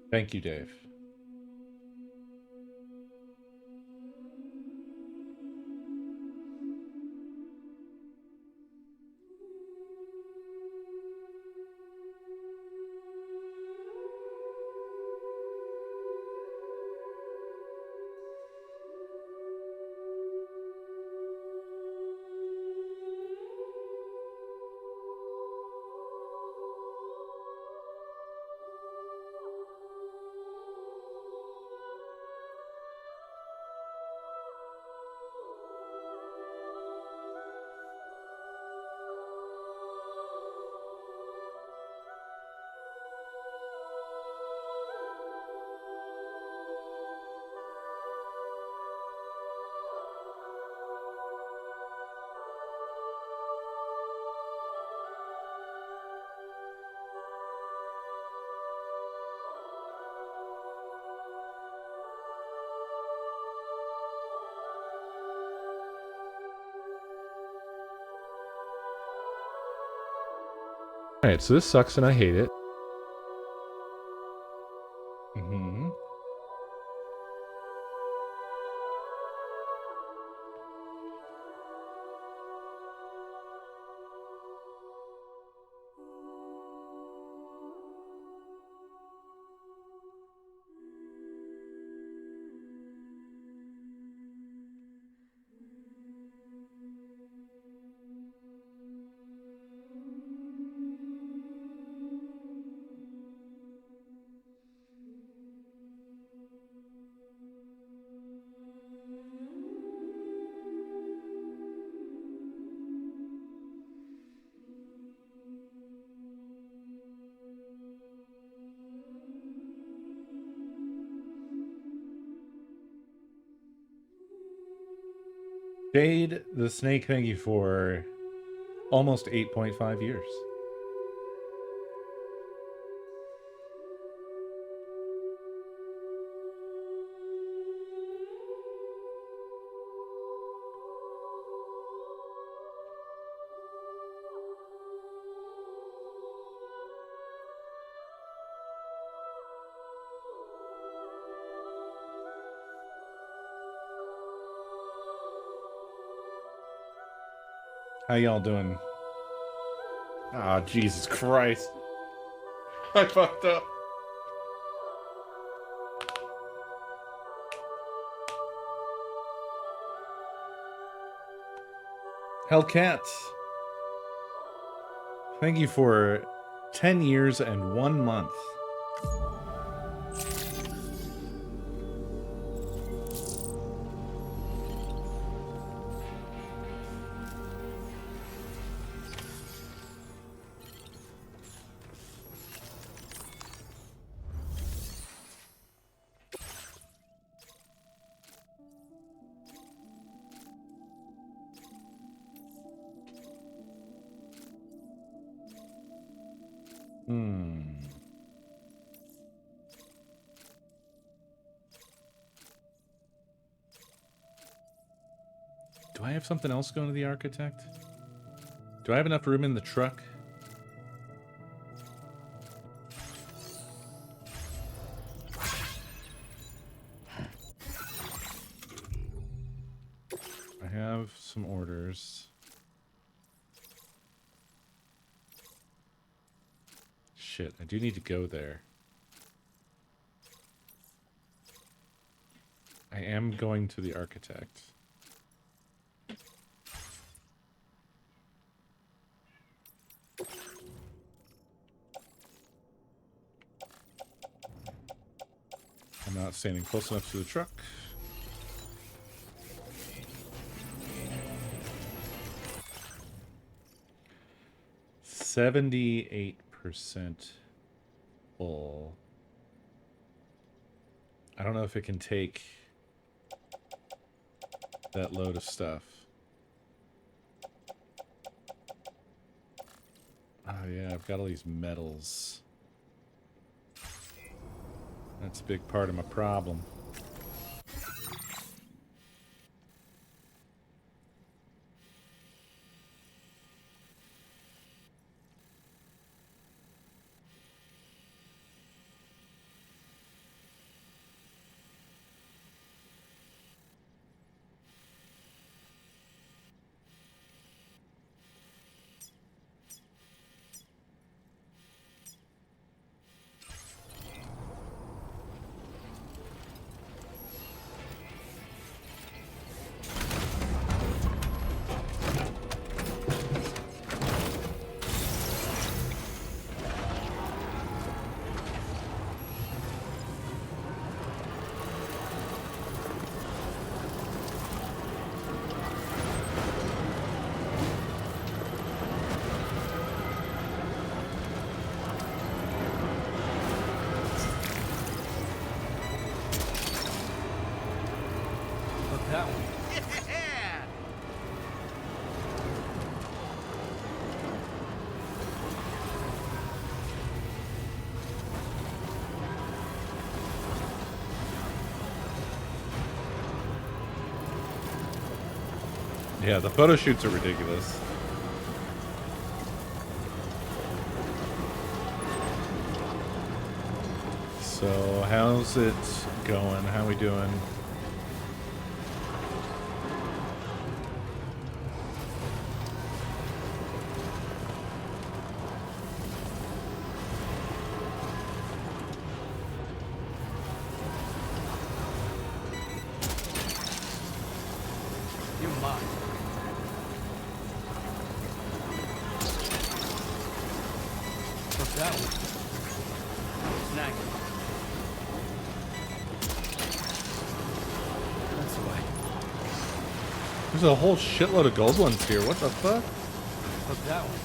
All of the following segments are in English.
Thank you, Dave. Alright, so this sucks and I hate it. Mm-hmm. Jade the Snake, thank you for almost 8.5 years. How y'all doing? Ah, Jesus Christ. I fucked up. Hellcat, thank you for 10 years and 1 month. Do I have something else going to the architect? Do I have enough room in the truck? I have some orders. Shit, I do need to go there. I am going to the architect. I'm not standing close enough to the truck. %78 full. I don't know if it can take that load of stuff. Oh yeah, I've got all these metals. That's a big part of my problem. that one. Yeah, the photo shoots are ridiculous. So, how's it going? How we doing? You're mine. What's that one? Snag it. That's the way. There's a whole shitload of gold ones here. What the fuck? What's that one?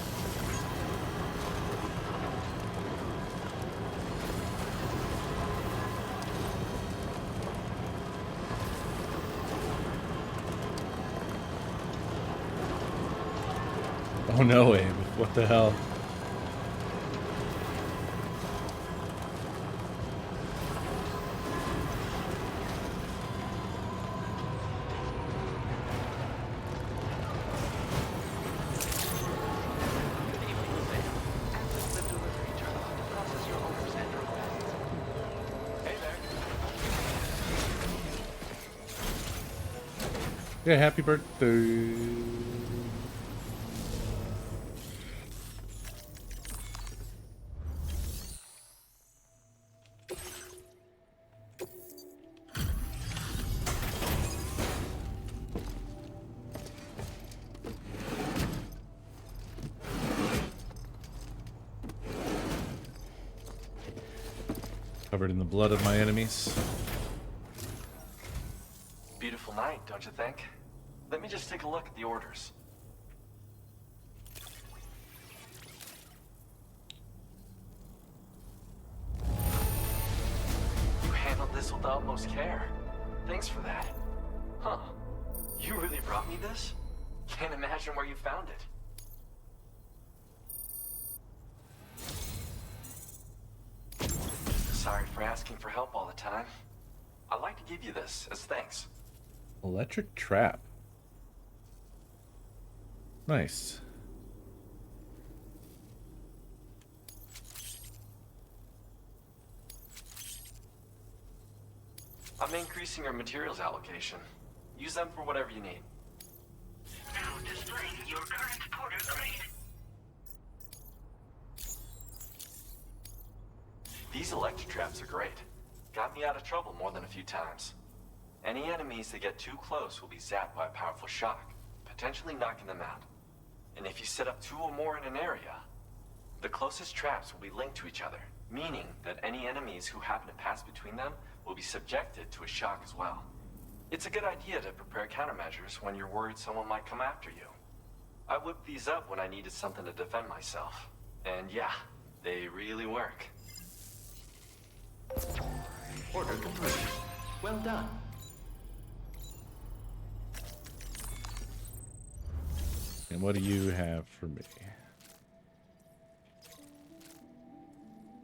Oh no, Abe. What the hell? Yeah, happy birthday. Covered in the blood of my enemies. Beautiful night, don't you think? Let me just take a look at the orders. You handled this with the utmost care. Thanks for that. Huh. You really brought me this? Can't imagine where you found it. Sorry for asking for help all the time. I'd like to give you this as thanks. Electric trap. Nice. I'm increasing your materials allocation. Use them for whatever you need. Now displaying your current porter grade. These electric traps are great. Got me out of trouble more than a few times. Any enemies that get too close will be zapped by a powerful shock, potentially knocking them out. And if you set up 2 or more in an area, the closest traps will be linked to each other, meaning that any enemies who happen to pass between them will be subjected to a shock as well. It's a good idea to prepare countermeasures when you're worried someone might come after you. I whipped these up when I needed something to defend myself. And yeah, they really work. Order complete. Well done. And what do you have for me?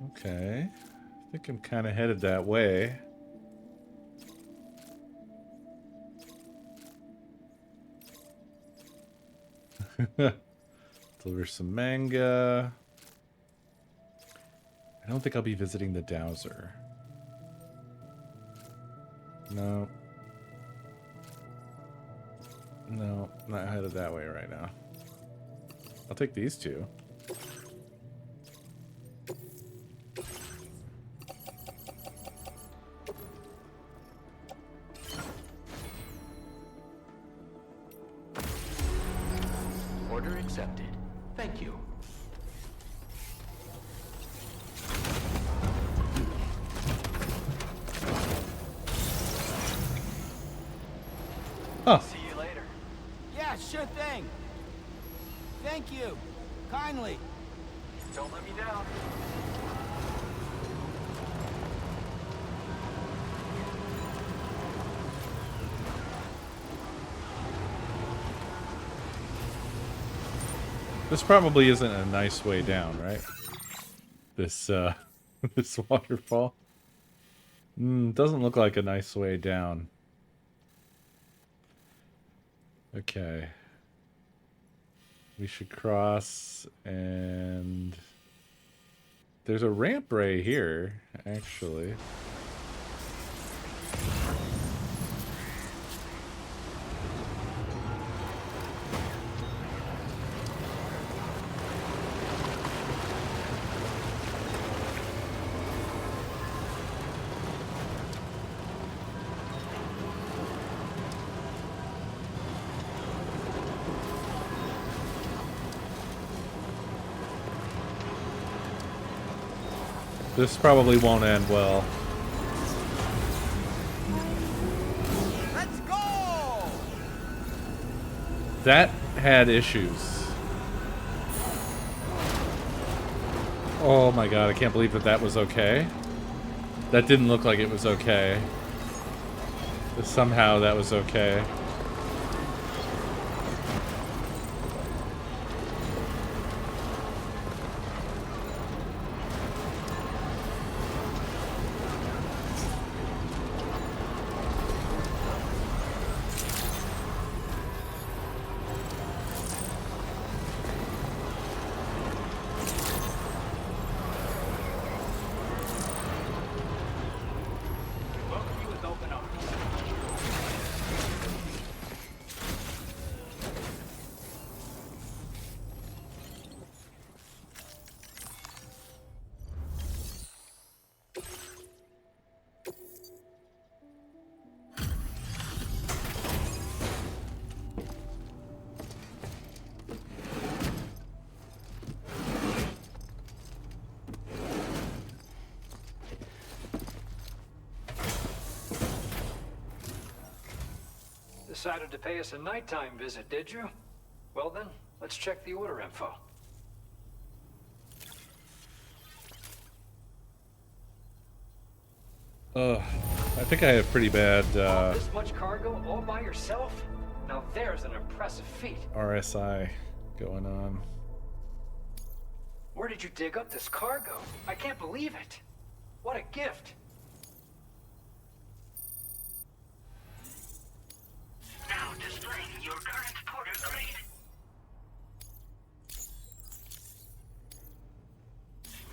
Okay. I think I'm kind of headed that way. Deliver some manga. I don't think I'll be visiting the Dowser. No. No, not headed that way right now. I'll take these 2. Order accepted. Thank you. Huh. See you later. Yeah, sure thing. Thank you. Kindly. Don't let me down. This probably isn't a nice way down, right? This, this waterfall. Doesn't look like a nice way down. Okay. We should cross, and... There's a ramp right here, actually. This probably won't end well. Let's go! That had issues. Oh my god, I can't believe that that was okay. That didn't look like it was okay. But somehow that was okay. Decided to pay us a nighttime visit, did you? Well then, let's check the order info. I think I have pretty bad This much cargo all by yourself? Now there's an impressive feat. RSI going on. Where did you dig up this cargo? I can't believe it. What a gift. Now displaying your current porter grade.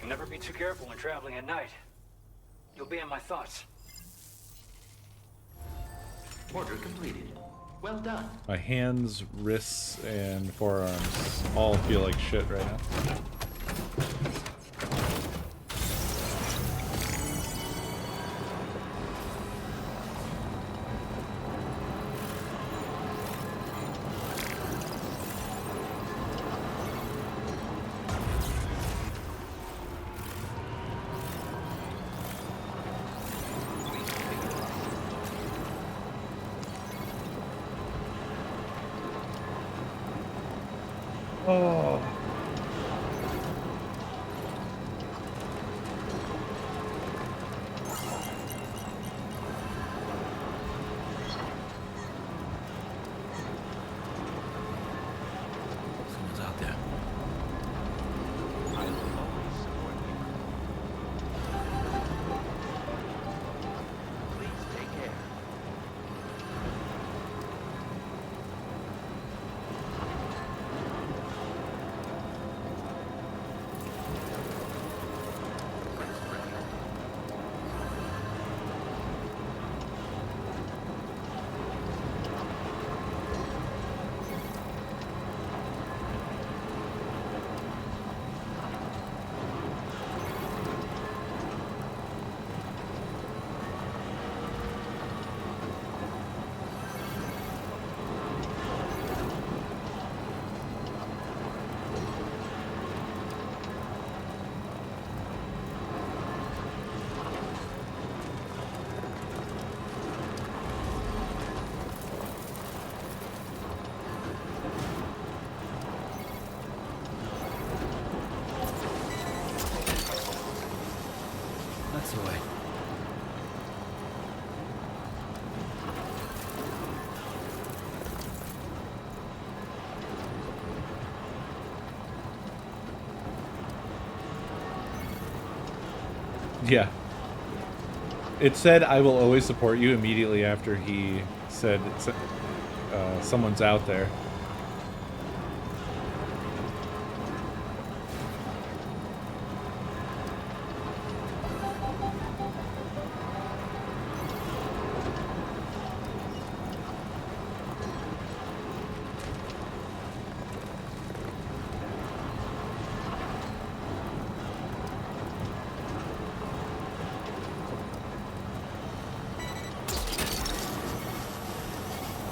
You never be too careful when traveling at night. You'll be in my thoughts. Order completed. Well done. My hands, wrists, and forearms all feel like shit right now. Oh. Someone's out there. I will always support you. Please take care. Yeah. It said, "I will always support you," immediately after he said, someone's out there.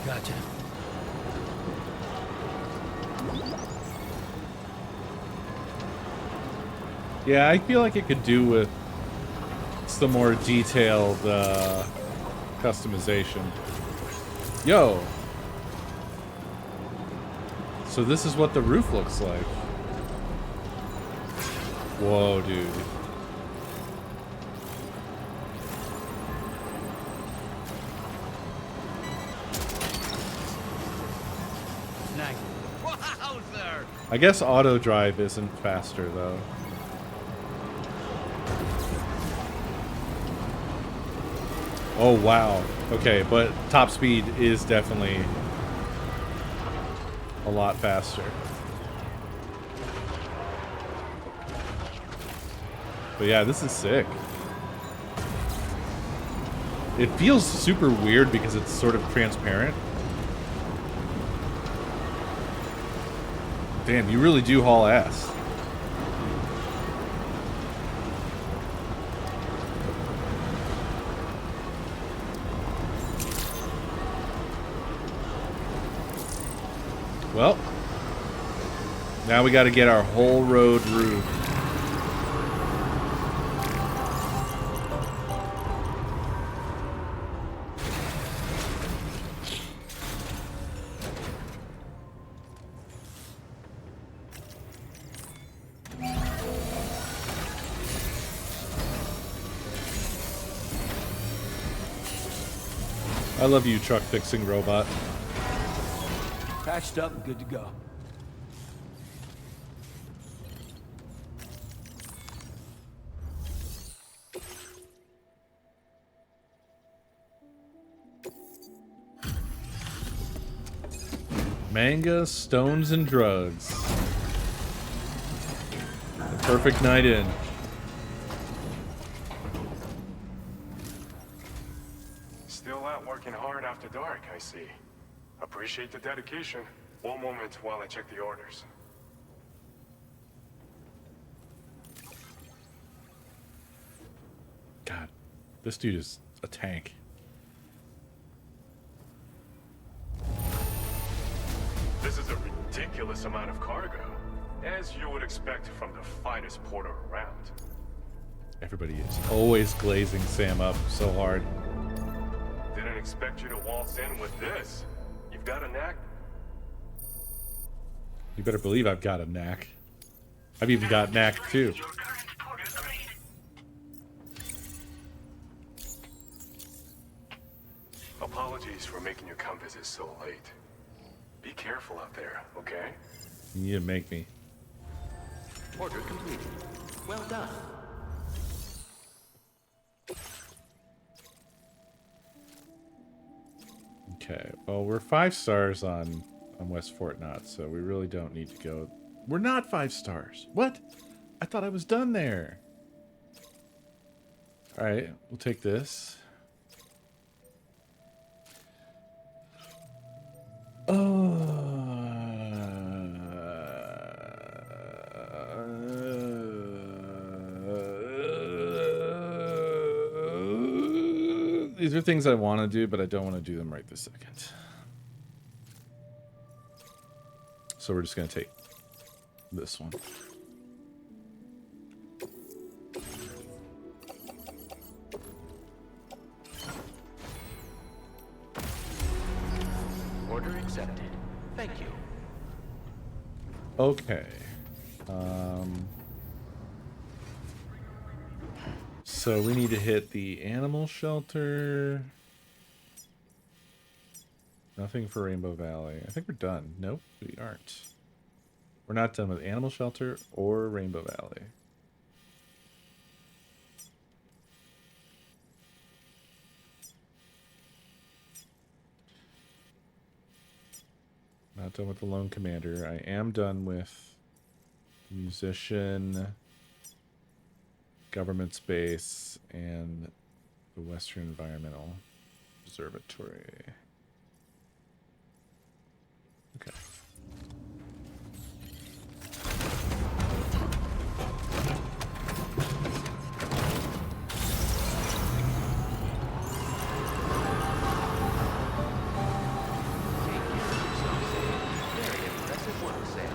Gotcha. Yeah, I feel like it could do with some more detailed customization. Yo! So this is what the roof looks like. Whoa, dude. Nice. Wowzer! I guess auto drive isn't faster though. Oh wow. Okay, but top speed is definitely a lot faster. But yeah, this is sick. It feels super weird because it's sort of transparent. Damn, you really do haul ass. Well, now we got to get our whole road roof. I love you, truck fixing robot. Patched up and good to go. Manga, stones, and drugs. The perfect night in. Still out working hard after dark, I see. Appreciate the dedication. One moment while I check the orders. God, this dude is a tank. This is a ridiculous amount of cargo, as you would expect from the finest porter around. Everybody is always glazing Sam up so hard. Didn't expect you to waltz in with this. You've got a knack. You better believe I've got a knack. I've even got knack too. Your current porter grade. Apologies for making you come visit so late. Be careful out there, okay? You make me. Order completed. Well done. Okay, well, we're 5 stars on West Fort Knott, so we really don't need to go. We're not 5 stars. What? I thought I was done there. All right, we'll take this. These are things I want to do, but I don't want to do them right this second. So we're just going to take this one. Order accepted. Thank you. Okay. So we need to hit the animal shelter. Nothing for Rainbow Valley. I think we're done. Nope, we aren't. We're not done with animal shelter or Rainbow Valley. Not done with the Lone Commander. I am done with the Musician, Government Space, and the Western Environmental Observatory. Okay. Very impressive work, Sam.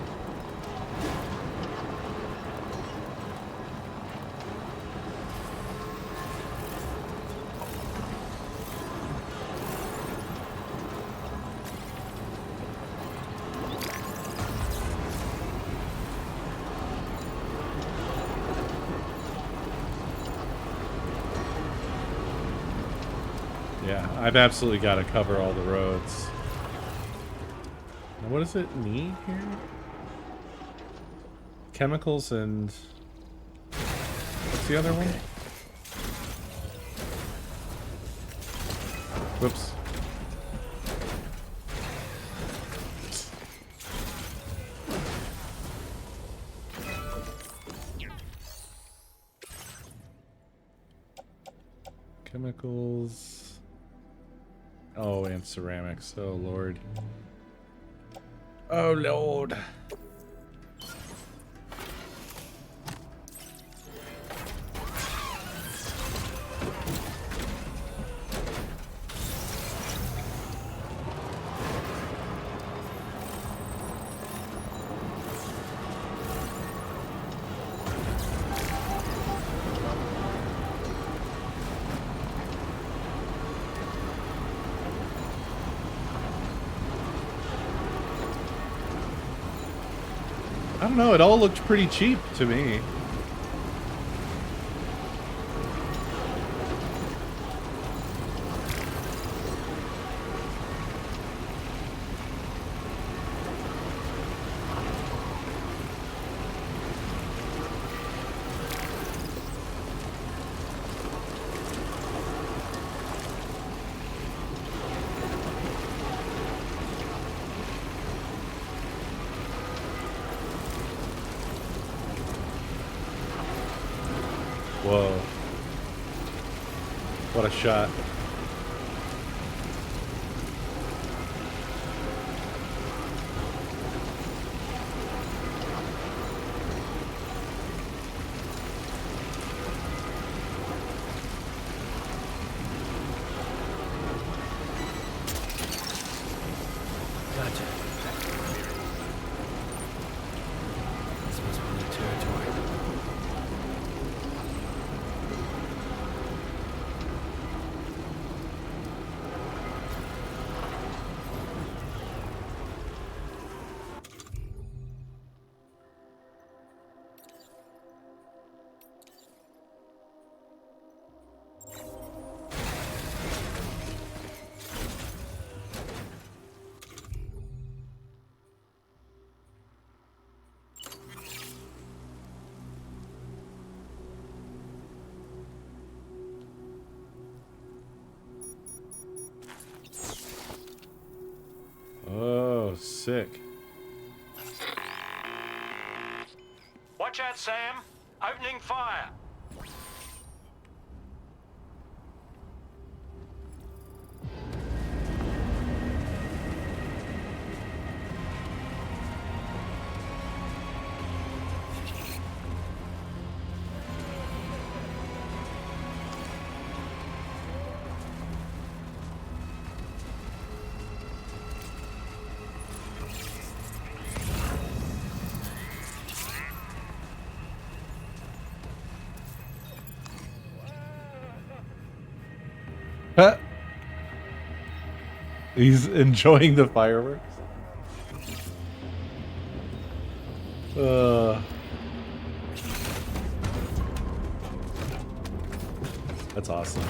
Yeah, I've absolutely got to cover all the roads. Now, what does it need here? Chemicals and... What's the other one? Whoops. Chemicals... Oh, and ceramics. Oh, Lord. Oh, Lord. I don't know, it all looked pretty cheap to me. Whoa. What a shot. Gotcha. This must be new territory. Oh, sick. Watch out, Sam. Opening fire. Huh? He's enjoying the fireworks. That's awesome.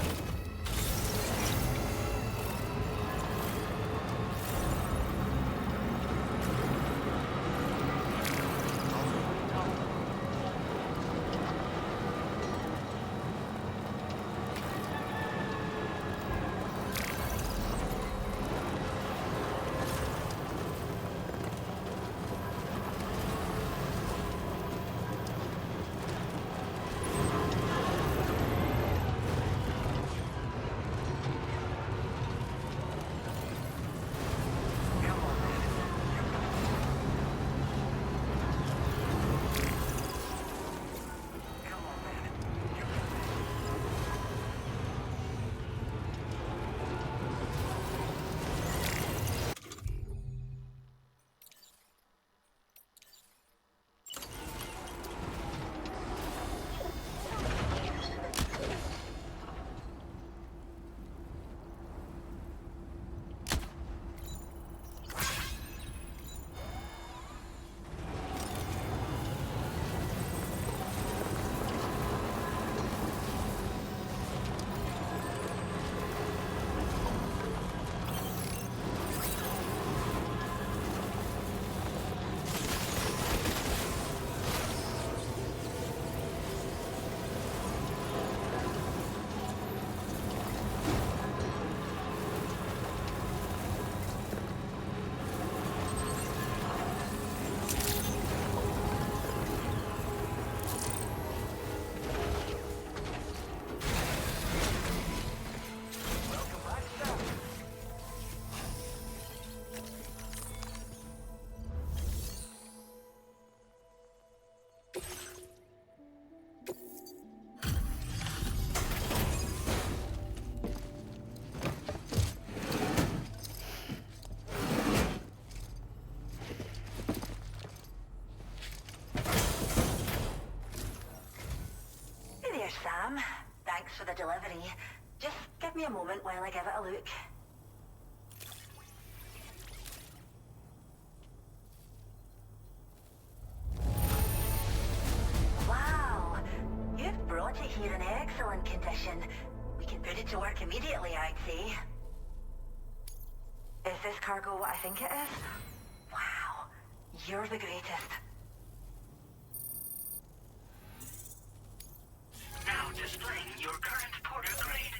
the delivery. Just give me a moment while I give it a look. Wow, you've brought it here in excellent condition. We can put it to work immediately, I'd say. Is this cargo what I think it is? Wow, you're the greatest. Now displaying your current porter grade.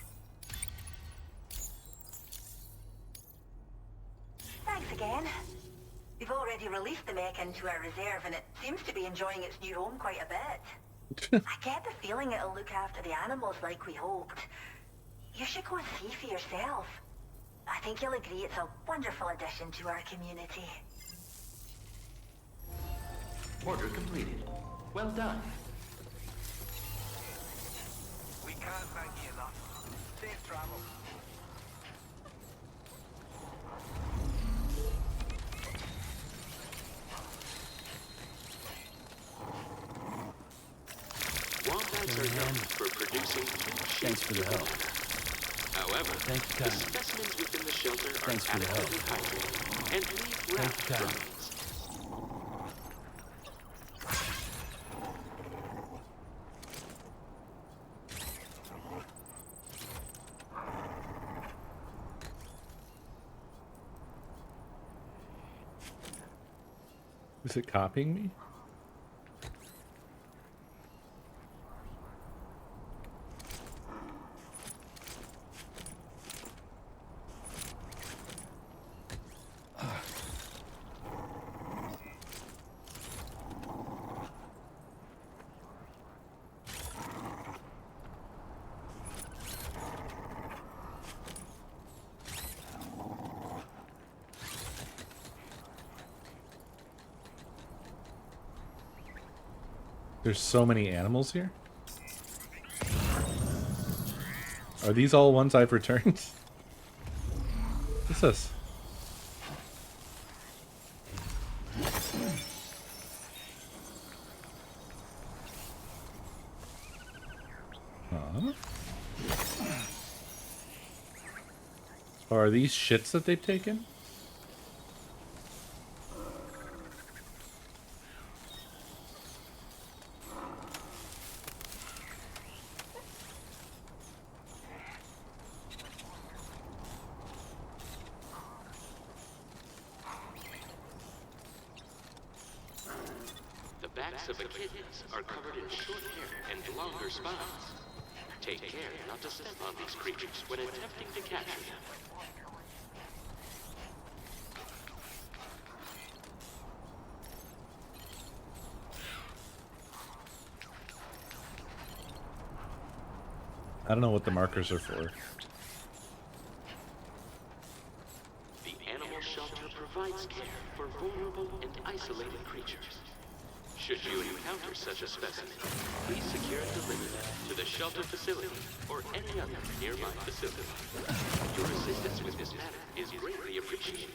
Thanks again. We've already released the mech into our reserve and it seems to be enjoying its new home quite a bit. I get the feeling it'll look after the animals like we hoped. You should go and see for yourself. I think you'll agree it's a wonderful addition to our community. Order completed. Well done. We can't thank you enough. Safe travel. Wombats are known for producing Thanks for the help. However, Thank you, the Kyle. specimens within the shelter are Thanks for the help. adequately hydrated and leave Thank raft you, Kyle. runs. Is it copying me? There's so many animals here. Are these all ones I've returned? What's this? Huh? Are these shits that they've taken? The backs of echidnas are covered in short hair and longer spines. Take care not to step on these creatures when attempting to capture them. I don't know what the markers are for. The animal shelter provides care for vulnerable and isolated creatures. Should you encounter such a specimen, please secure and deliver them to the shelter facility or any other nearby facility. Your assistance with this matter is greatly appreciated.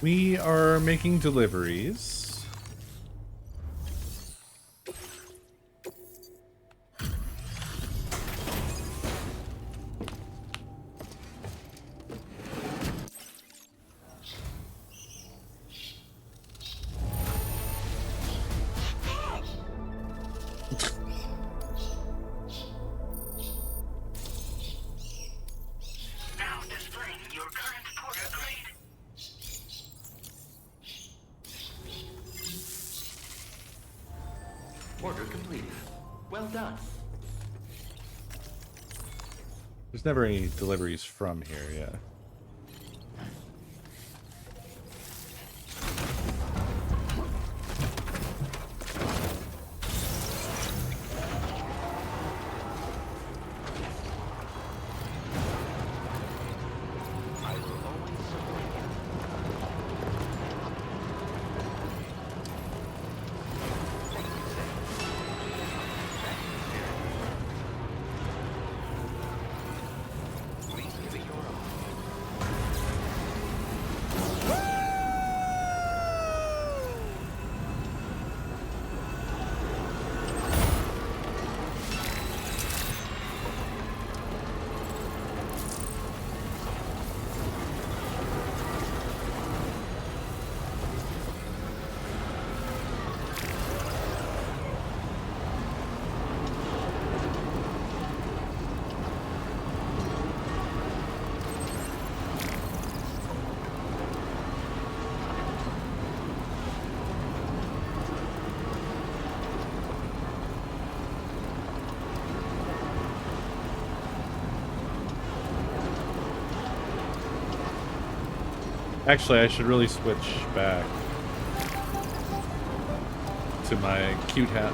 We are making deliveries. Now displaying your current porter grade. Order completed. Well done. There's never any deliveries from here, yeah. I will always support you. Please give it your all. Actually, I should really switch back to my cute hat.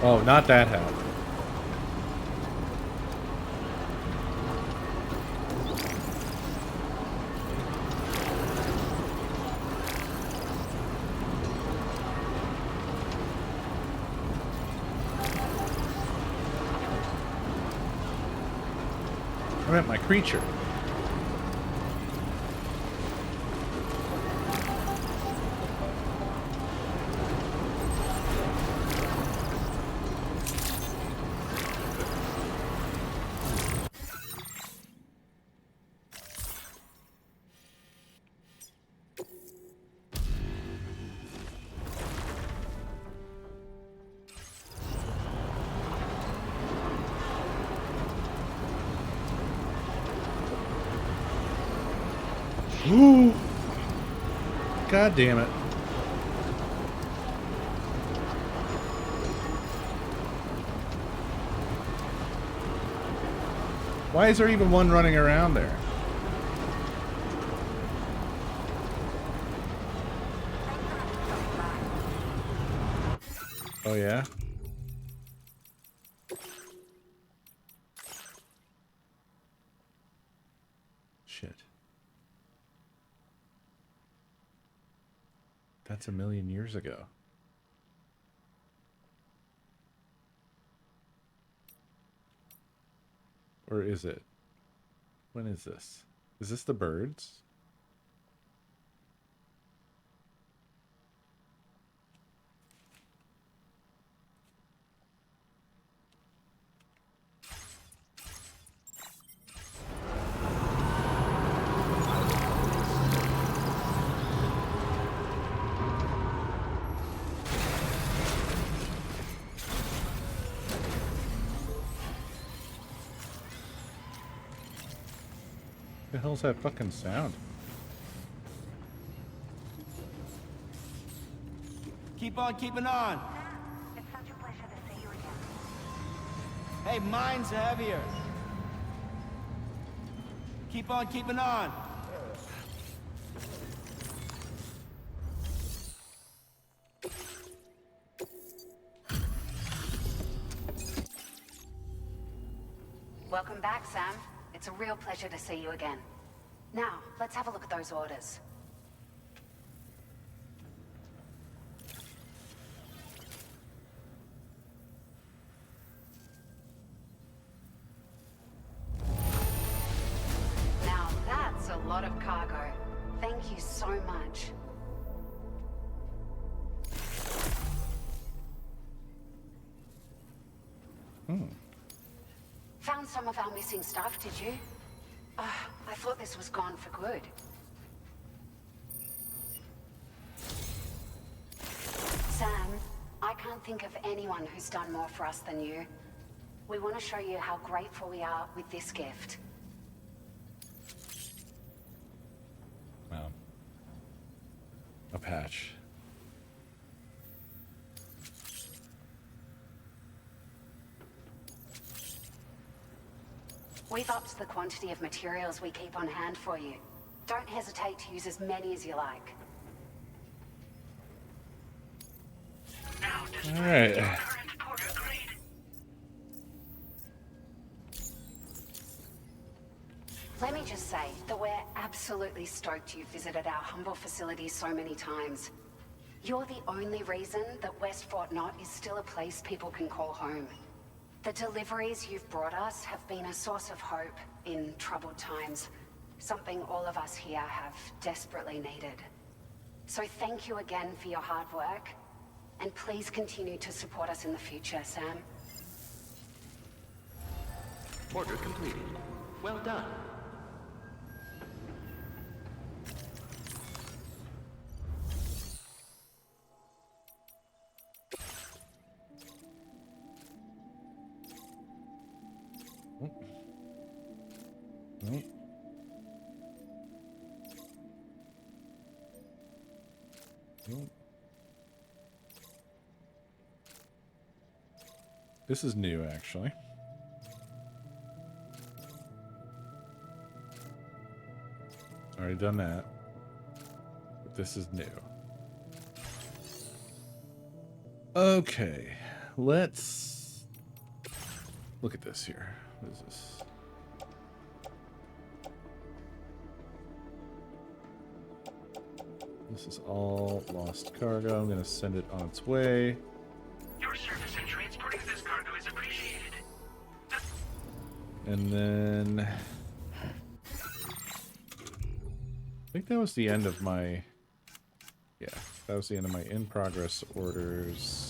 Oh, not that hat. I meant my creature. Ooh. God damn it. Why is there even one running around there? Oh yeah? Shit. That's 1,000,000 years ago. Or is it? When is this? Is this the birds? The hell's that fucking sound? Keep on keeping on. It's such a pleasure to see you again. Hey, mine's heavier. Keep on keeping on. Welcome back, Sam. It's It's a real pleasure to see you again. Now, let's have a look at those orders. Now that's a lot of cargo. Thank you so much. Found some of our missing stuff, did you? I thought this was gone for good. Sam, I can't think of anyone who's done more for us than you. We want to show you how grateful we are with this gift. Wow. A patch. We've upped the quantity of materials we keep on hand for you. Don't hesitate to use as many as you like. All right. Let me just say that we're absolutely stoked you visited our humble facility so many times. You're the only reason that West Fort Knott is still a place people can call home. The deliveries you've brought us have been a source of hope in troubled times, something all of us here have desperately needed. So thank you again for your hard work, and please continue to support us in the future, Sam. Order completed. Well done. This is new, actually. Already done that. But this is new. Okay, let's look at this here. What is this? This is all lost cargo. I'm going to send it on its way. Your service in transporting this cargo is appreciated. And then I think that was the end of my, yeah, that was the end of my in-progress orders.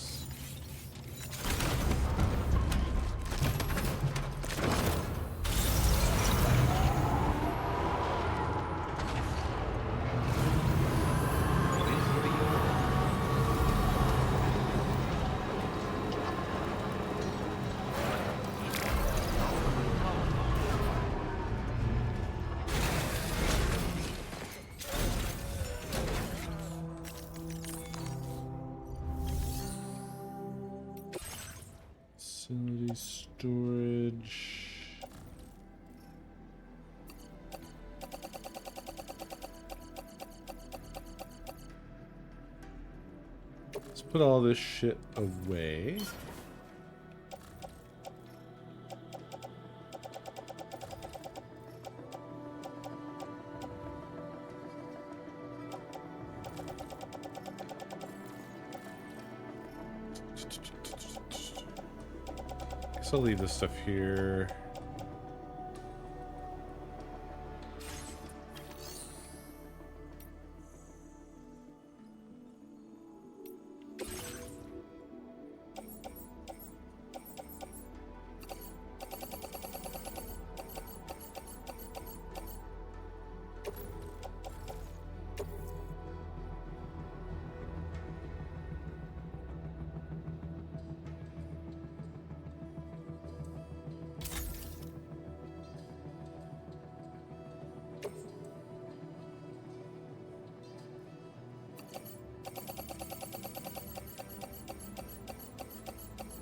Facility storage. Let's put all this shit away. I'll leave this stuff here.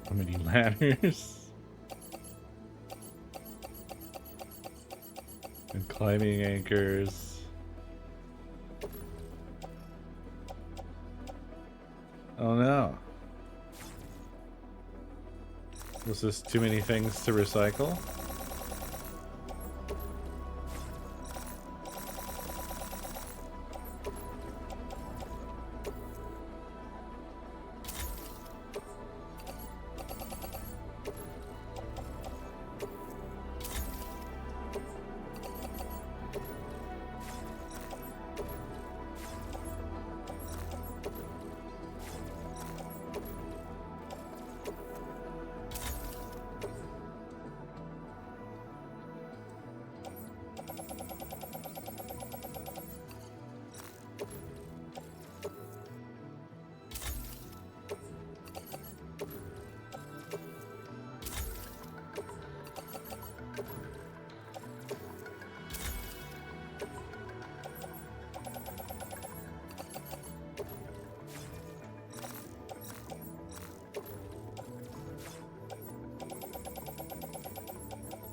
How many ladders? And climbing anchors. Oh no. Was this too many things to recycle?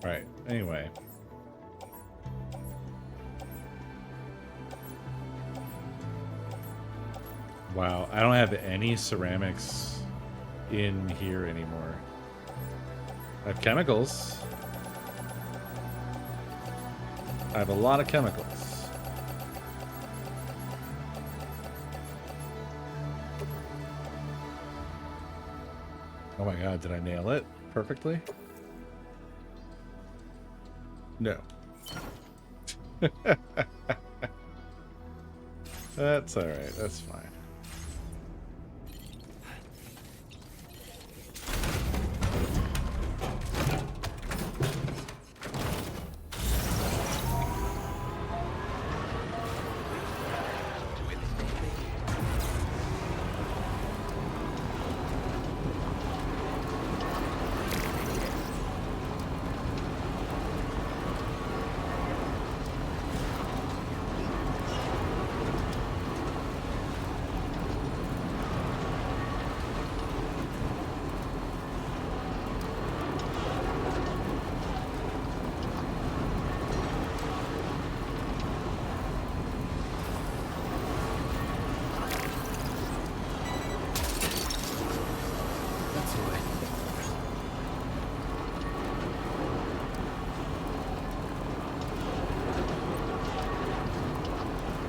Right. Anyway. Wow, I don't have any ceramics in here anymore. I have chemicals. I have a lot of chemicals. Oh my god, did I nail it perfectly? No. That's alright, that's fine.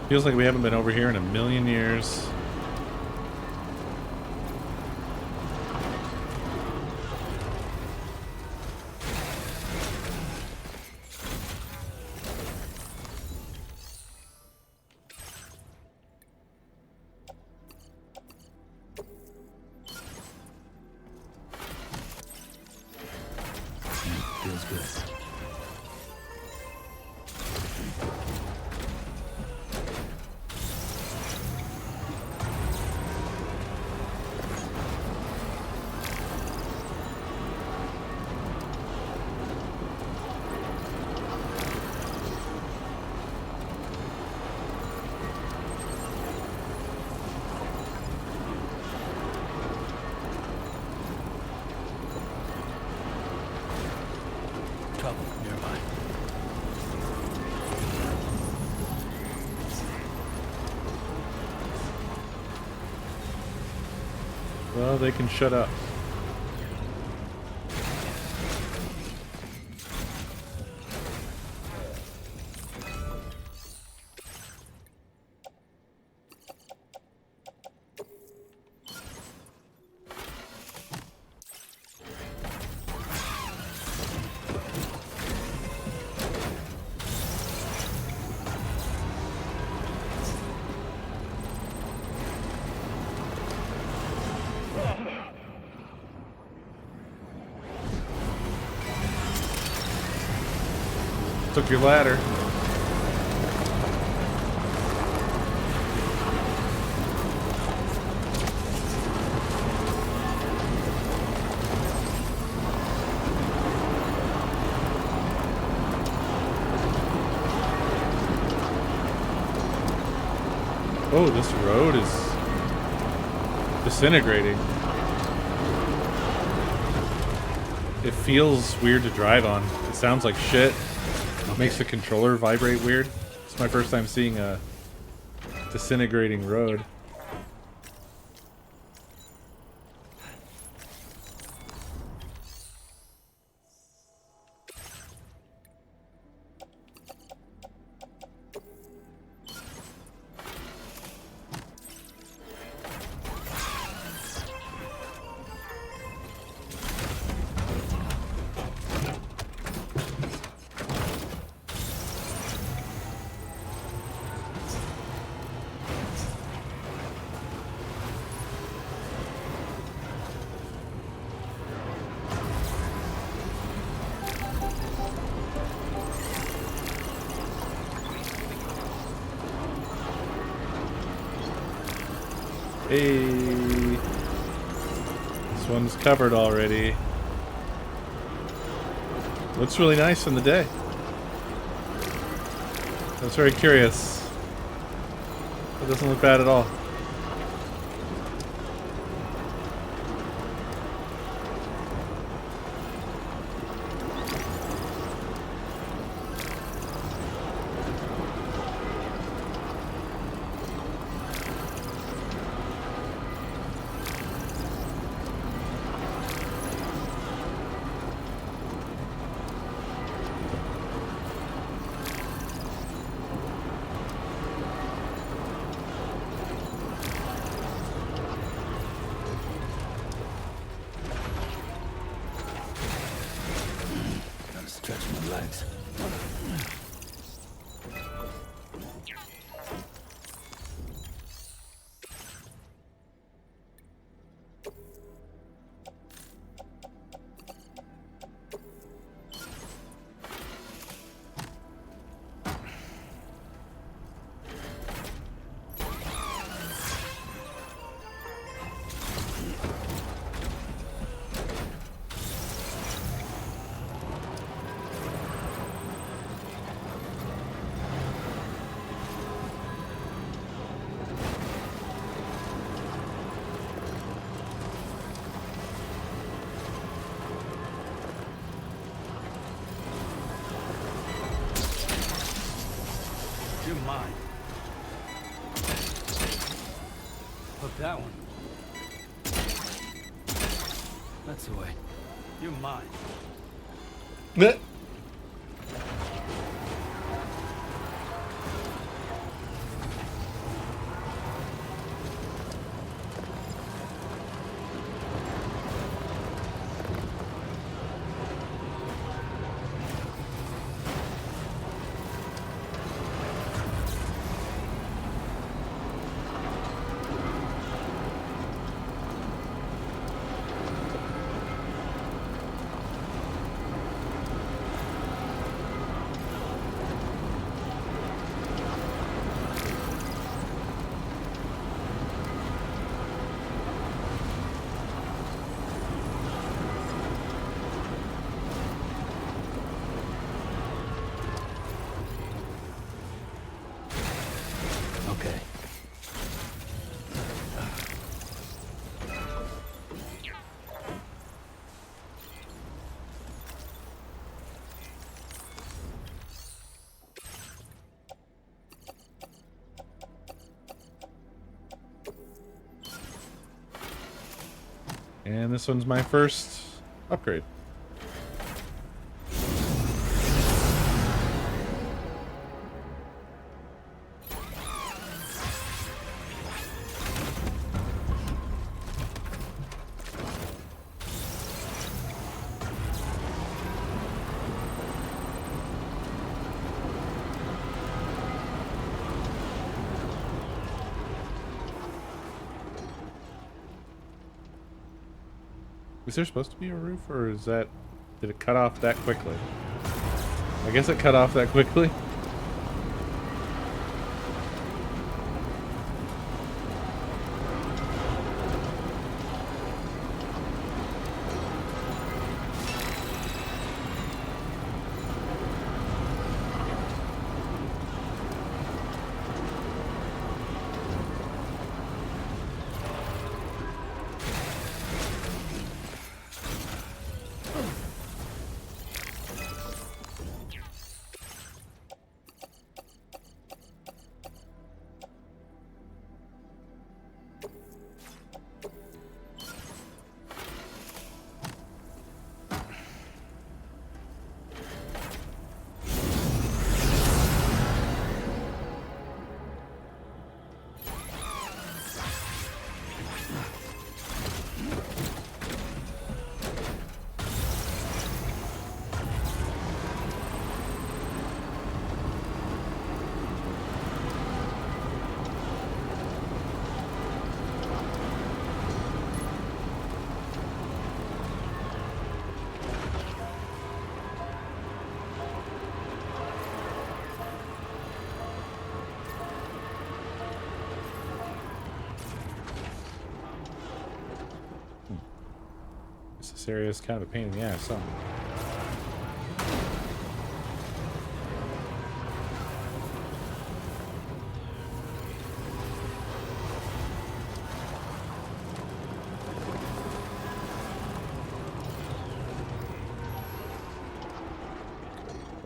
Feels like we haven't been over here in a million years. Feels good. Trouble nearby. Well, they can shut up. Took your ladder. Oh, this road is disintegrating. It feels weird to drive on. It sounds like shit. Makes the controller vibrate weird. It's my first time seeing a disintegrating road. Hey, this one's covered already. Looks really nice in the day. I was very curious. It doesn't look bad at all. that one. That's the way. You're mine. Blech. Okay. And this one's my first upgrade. Is there supposed to be a roof, or is that... did it cut off that quickly? I guess it cut off that quickly. This area is kind of a pain in the ass, huh?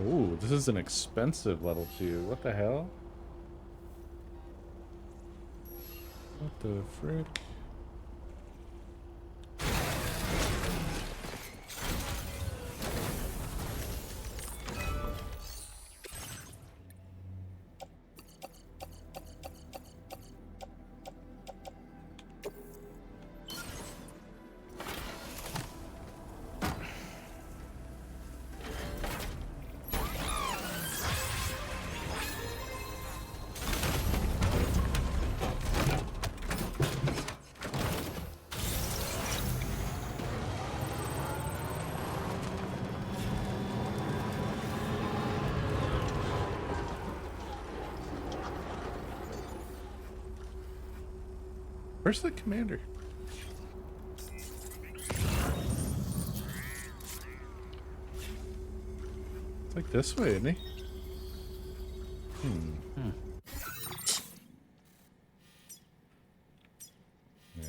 Ooh, this is an expensive level 2. What the hell? What the frick? Where's the commander? It's like this way, isn't he? Yes.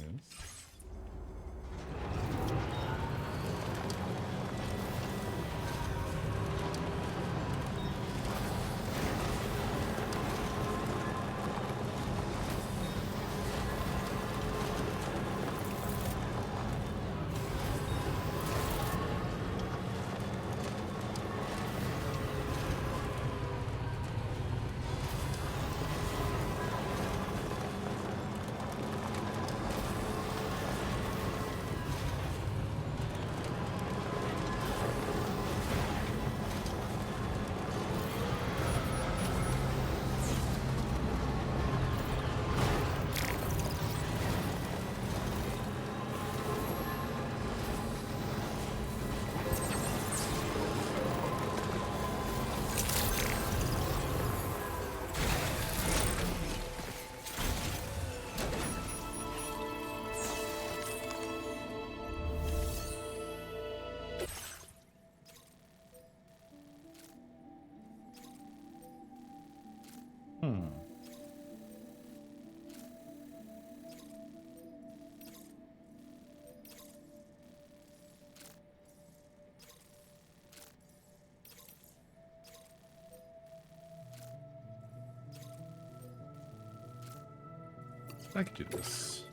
I can do this.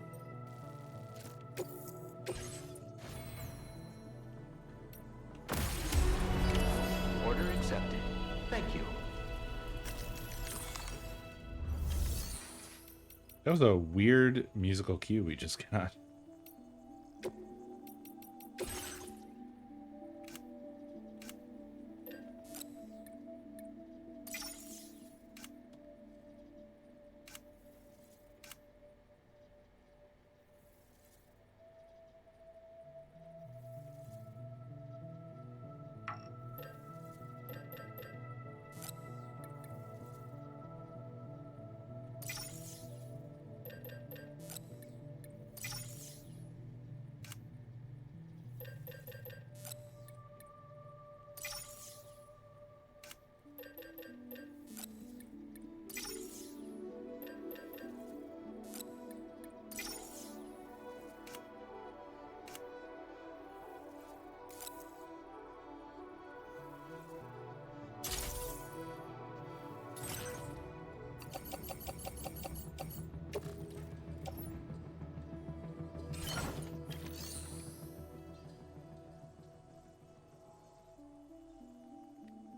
Order accepted. Thank you. That was a weird musical cue we just got.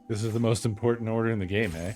This is the most important order in the game, eh?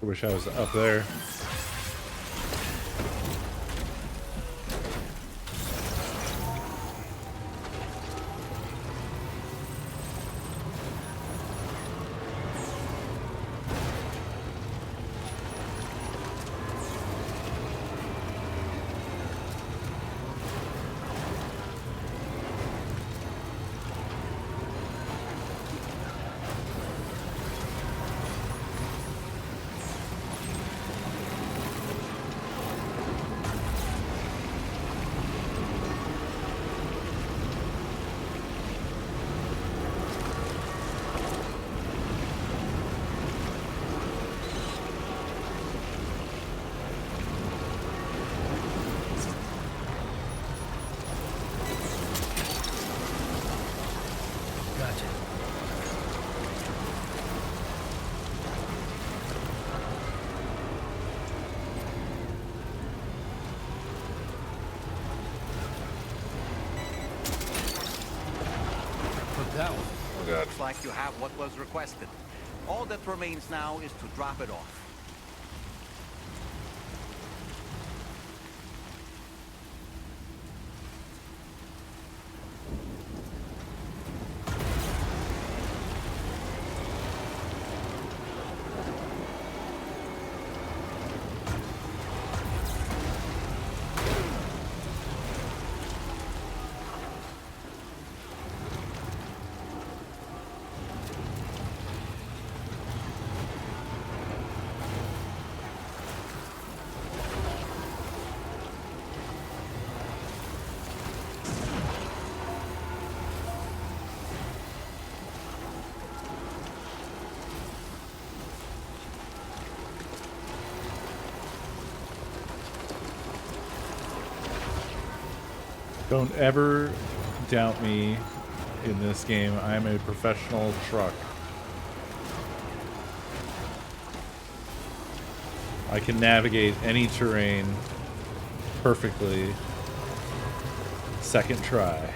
I wish I was up there. Looks like you have what was requested. All that remains now is to drop it off. Don't ever doubt me in this game. I'm a professional truck. I can navigate any terrain perfectly. Second try.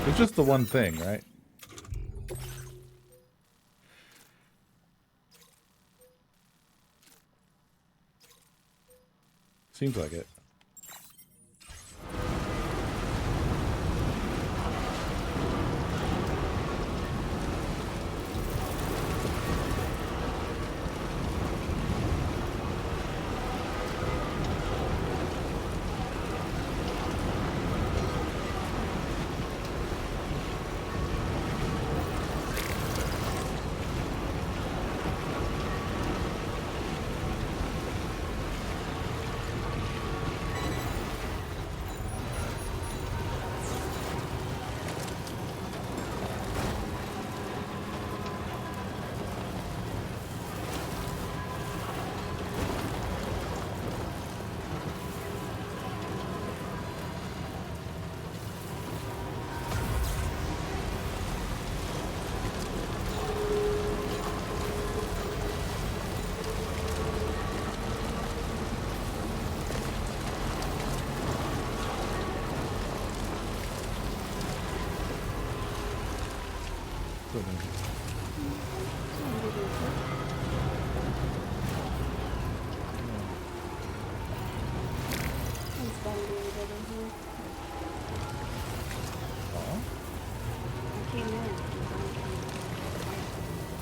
It's just the one thing, right? Seems like it.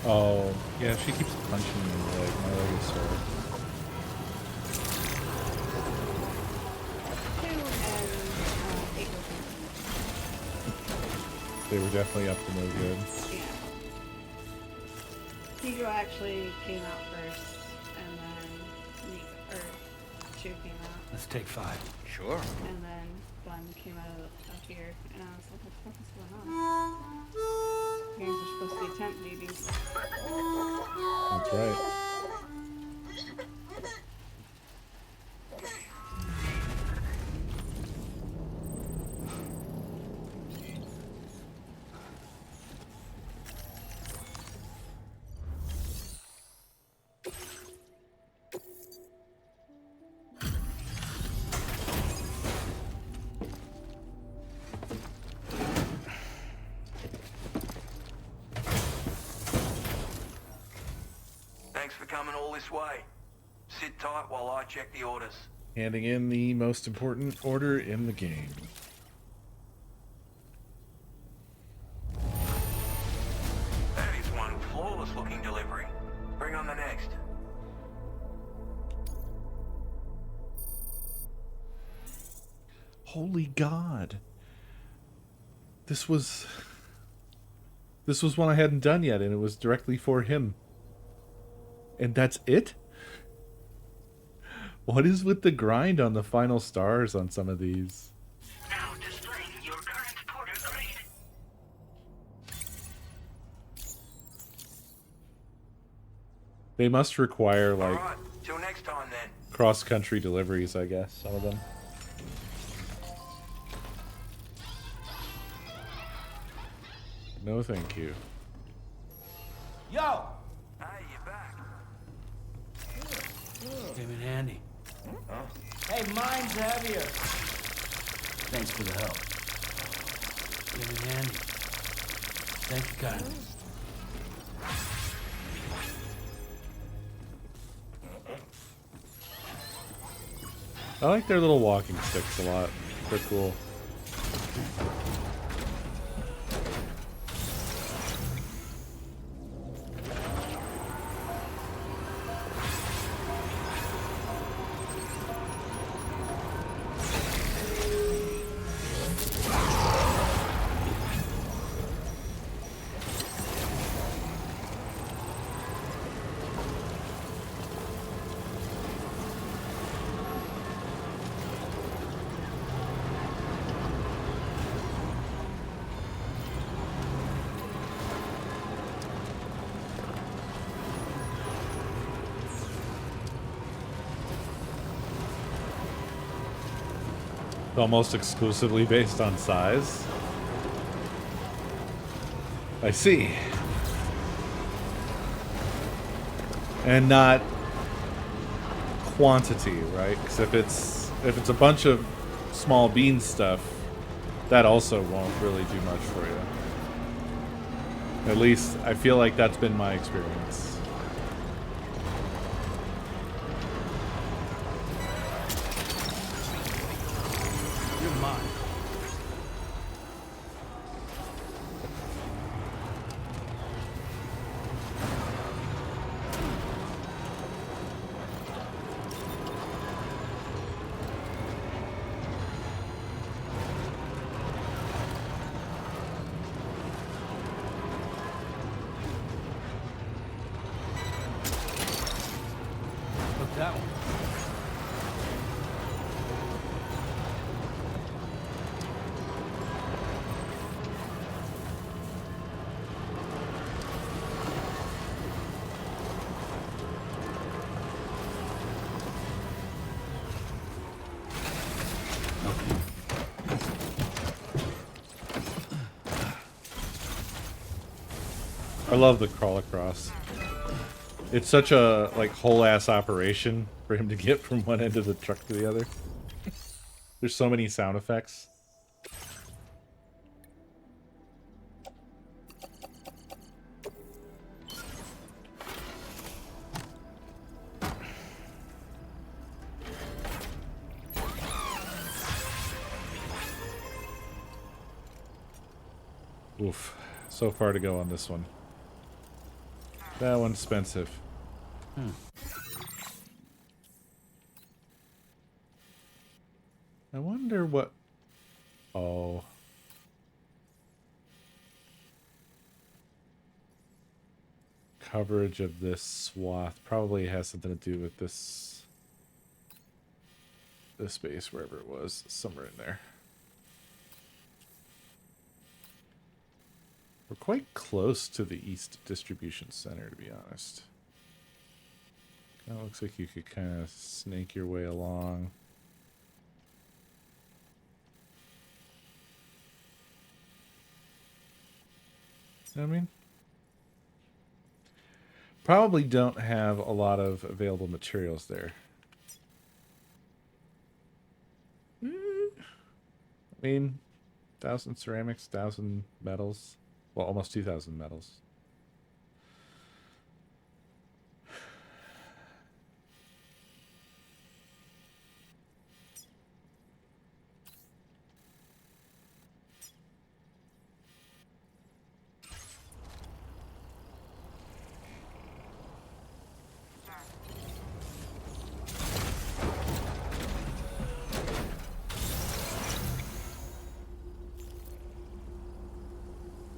Oh, yeah, she keeps punching me, like, my leg is sore. They were definitely up to no good. Yeah. Tigo actually came out first, and then Chu came out. Let's take 5. Sure. And then Bun came out of here, and I was like, what the fuck is going on? You guys are supposed to be tent babies. That's right. Thanks for coming all this way. Sit tight while I check the orders. Handing in the most important order in the game. That is one flawless looking delivery. Bring on the next. Holy God. This was one I hadn't done yet, and it was directly for him. And that's it? What is with the grind on the final stars on some of these? Now displaying your current porter grade. They must require, like, Alright, till next time then. cross-country deliveries, I guess, some of them. No, thank you. Yo! Hey, you're back. Came in handy. Hey, mine's heavier. Thanks for the help. Came in handy. Thank you kindly. I like their little walking sticks a lot. They're cool. Almost exclusively based on size. I see. And not quantity, right? Because if it's a bunch of small bean stuff, that also won't really do much for you. At least I feel like that's been my experience. You're mine. That one. I love the crawl across. It's such a like whole ass operation for him to get from one end of the truck to the other. There's so many sound effects. Oof. So far to go on this one. That one's expensive. I wonder what... Oh. Coverage of this swath probably has something to do with this base, wherever it was, somewhere in there. We're quite close to the East Distribution Center, to be honest. Kind of looks like you could kind of snake your way along. You know what I mean? Probably don't have a lot of available materials there. I mean, 1,000 ceramics, 1,000 metals. Well, almost 2,000 metals.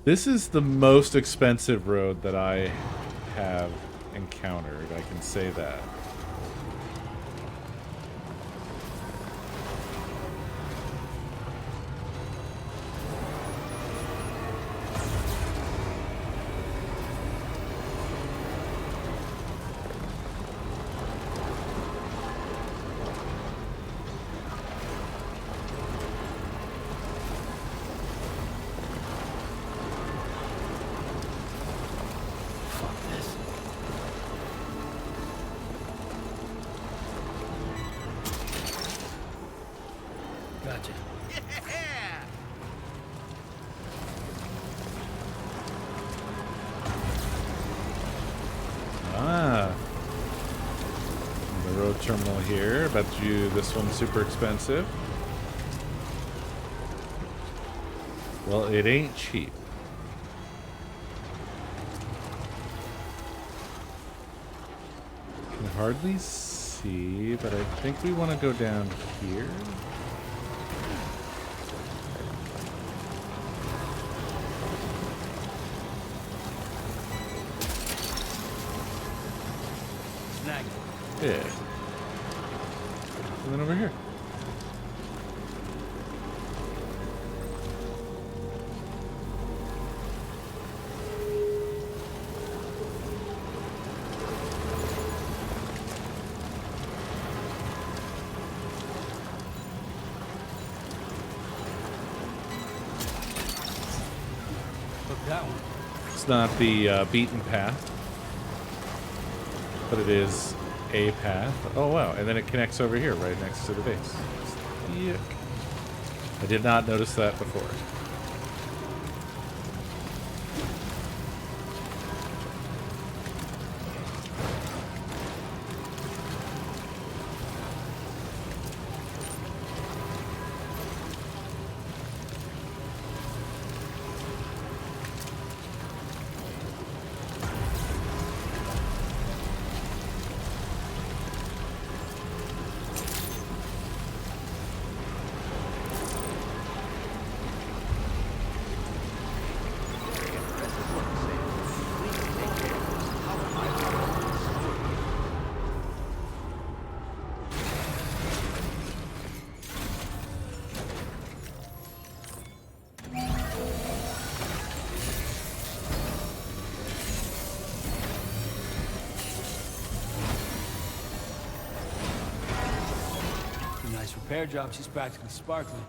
This is the most expensive road that I have encountered. I can say that. Gotcha. Ah. The road terminal here. Bet you this one's super expensive. Well, it ain't cheap. Can hardly see, but I think we want to go down here. Snag. Yeah. And then over here. that one. It's not the beaten path, but it is a path. Oh wow, and then it connects over here right next to the base. Yuck. I did not notice that before. Nice repair job. She's practically sparkling.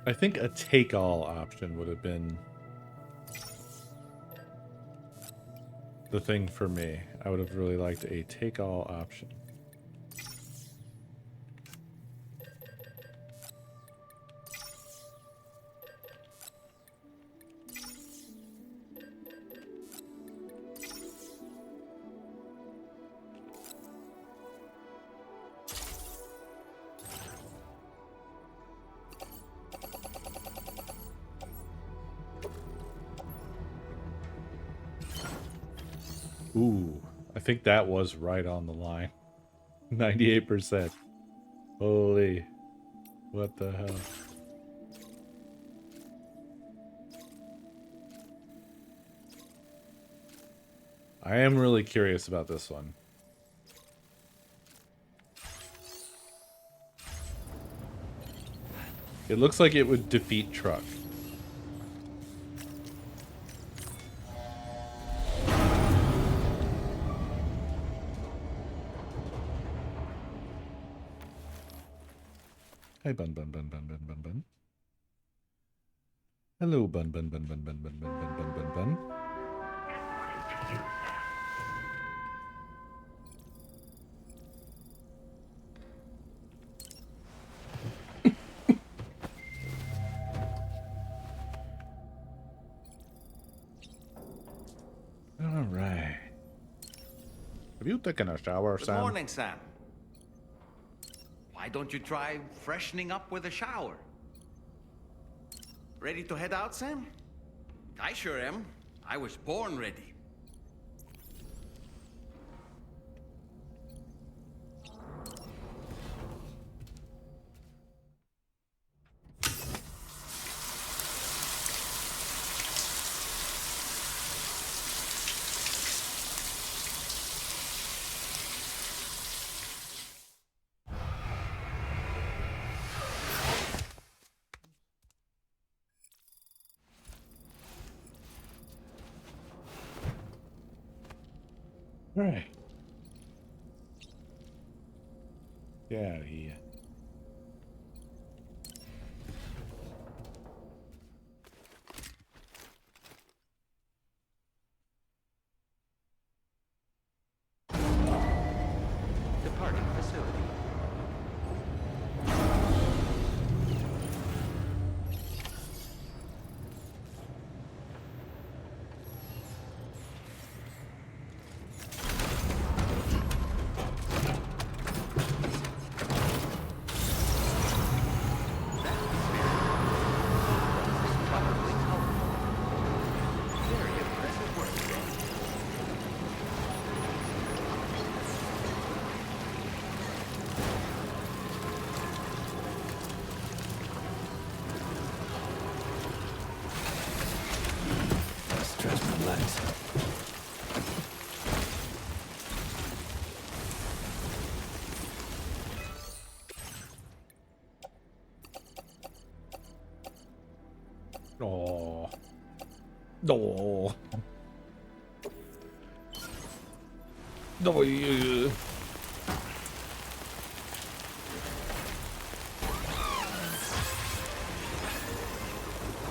I think a take-all option would have been the thing for me. I would have really liked a take-all option. Ooh, I think that was right on the line. 98%. Holy, what the hell? I am really curious about this one. It looks like it would defeat truck. Hi, Bun Bun Bun Bun Bun Bun Bun. Hello, Bun Bun Bun Bun Bun Bun Bun Bun Bun Bun Bun. All right. Have you taken a shower, Sam? Good morning, Sam. Why don't you try freshening up with a shower? Ready to head out, Sam? I sure am. I was born ready. All right. Get out of here. Departing facility. Oh. No. No.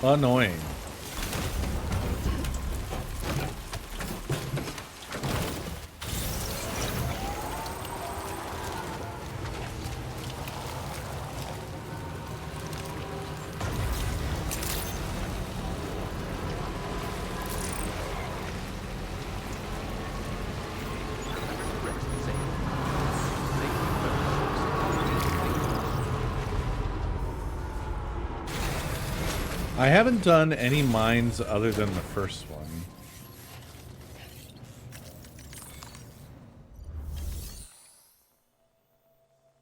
Annoying. I haven't done any mines other than the first one.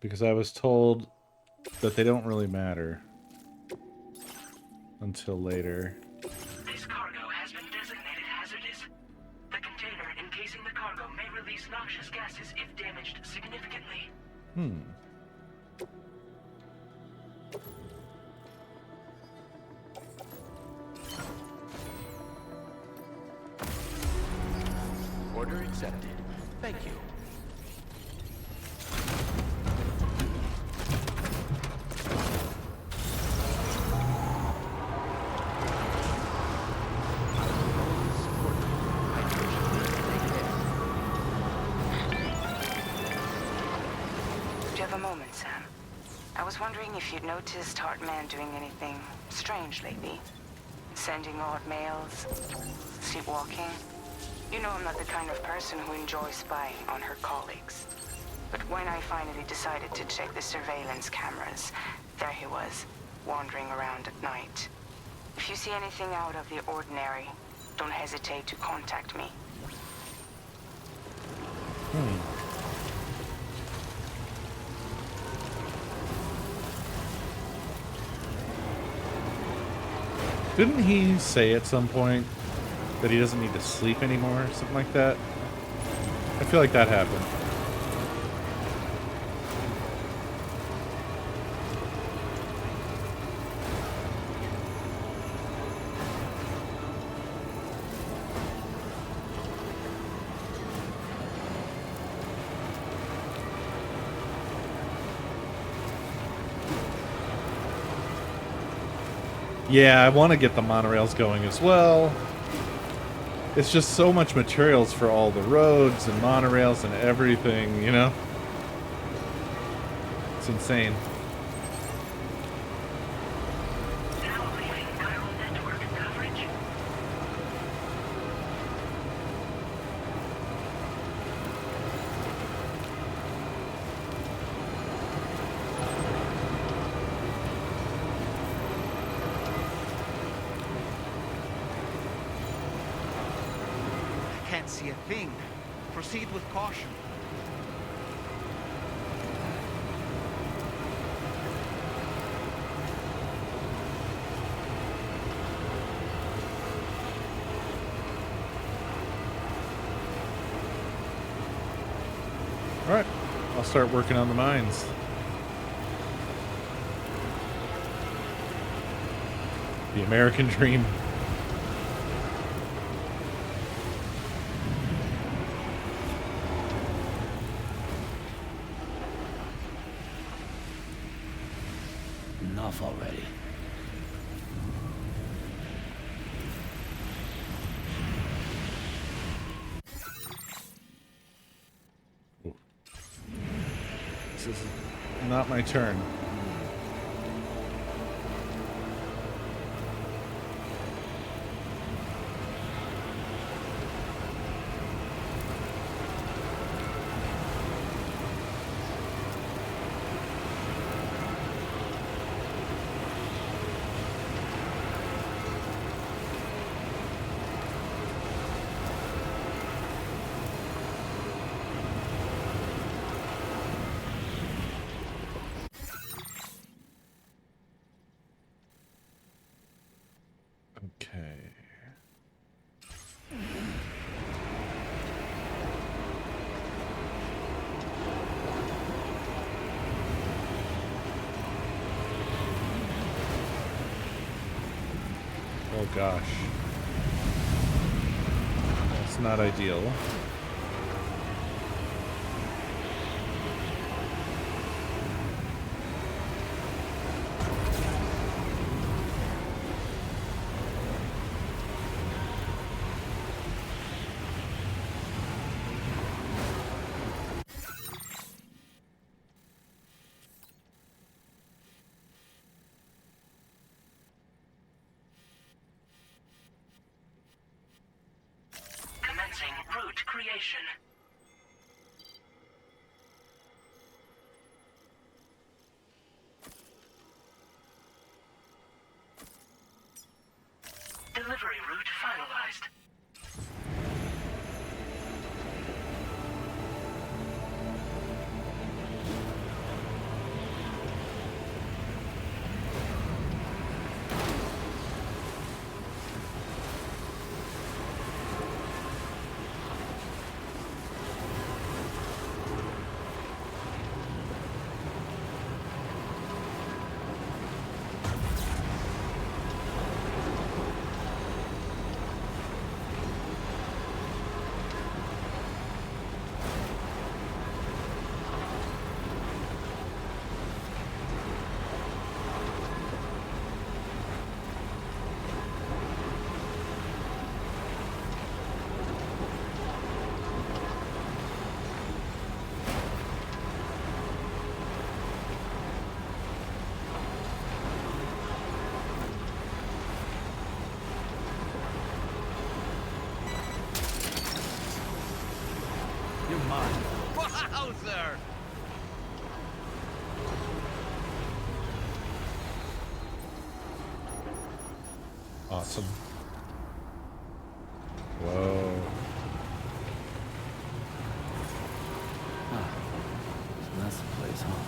Because I was told that they don't really matter until later. This cargo has been designated hazardous. The container encasing the cargo may release noxious gases if damaged significantly. Order accepted. Thank you. Do you have a moment, Sam? I was wondering if you'd noticed Heartman doing anything strange lately. Sending odd mails, sleepwalking. You know I'm not the kind of person who enjoys spying on her colleagues. But when I finally decided to check the surveillance cameras, there he was, wandering around at night. If you see anything out of the ordinary, don't hesitate to contact me. Didn't he say at some point that he doesn't need to sleep anymore or something like that? I feel like that happened. Yeah, I want to get the monorails going as well. It's just so much materials for all the roads and monorails and everything, you know? It's insane. Can't see a thing. Proceed with caution. Alright, I'll start working on the mines. The American dream. Enough already. This is not my turn. Okay. Oh gosh. That's not ideal. Commencing route creation. Delivery route finalized. You're mine. Wow, sir! Awesome. Whoa. So that's the place, huh?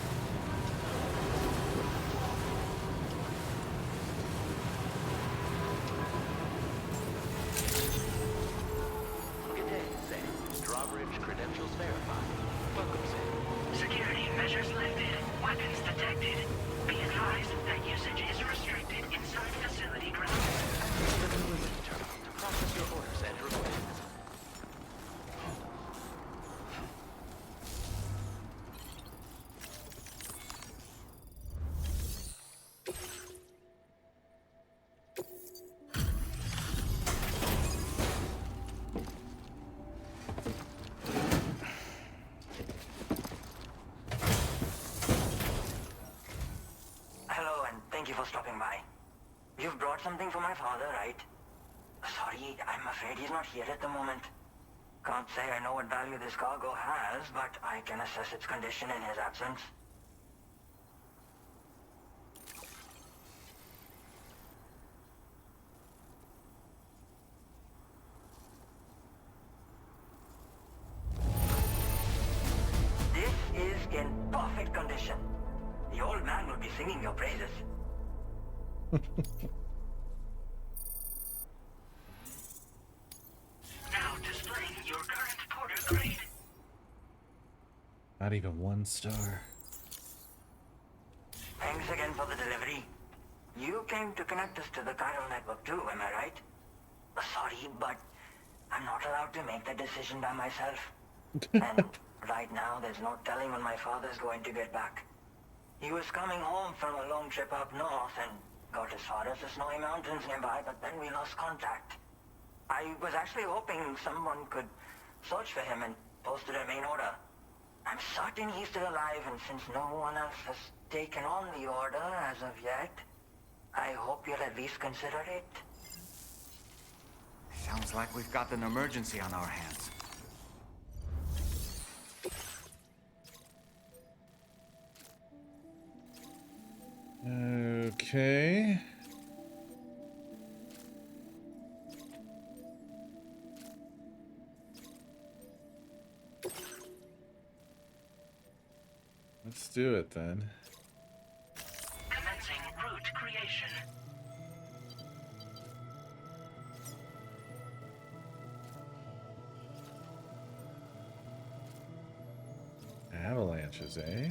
Good day, Sam. Drawbridge credentials verified. Welcome, Sam. Security measures lifted. Weapons detected. Be advised that usage is restricted inside facility grounds. To the delivery terminal to process your orders and requests. Hello, and thank you for stopping by. You've brought something for my father, right? Sorry, I'm afraid he's not here at the moment. Can't say I know what value this cargo has, but I can assess its condition in his absence. This is in perfect condition. The old man will be singing your praises. Now displaying your current porter grade. Not even 1 star. Thanks again for the delivery. You came to connect us to the chiral network too, am I right? Sorry, but I'm not allowed to make that decision by myself. And right now, there's no telling when my father's going to get back. He was coming home from a long trip up north and got as far as the snowy mountains nearby, but then we lost contact. I was actually hoping someone could search for him and post a main order. I'm certain he's still alive, and since no one else has taken on the order as of yet, I hope you'll at least consider it. Sounds like we've got an emergency on our hands. Okay. Let's do it then. Commencing route creation. Avalanches, eh?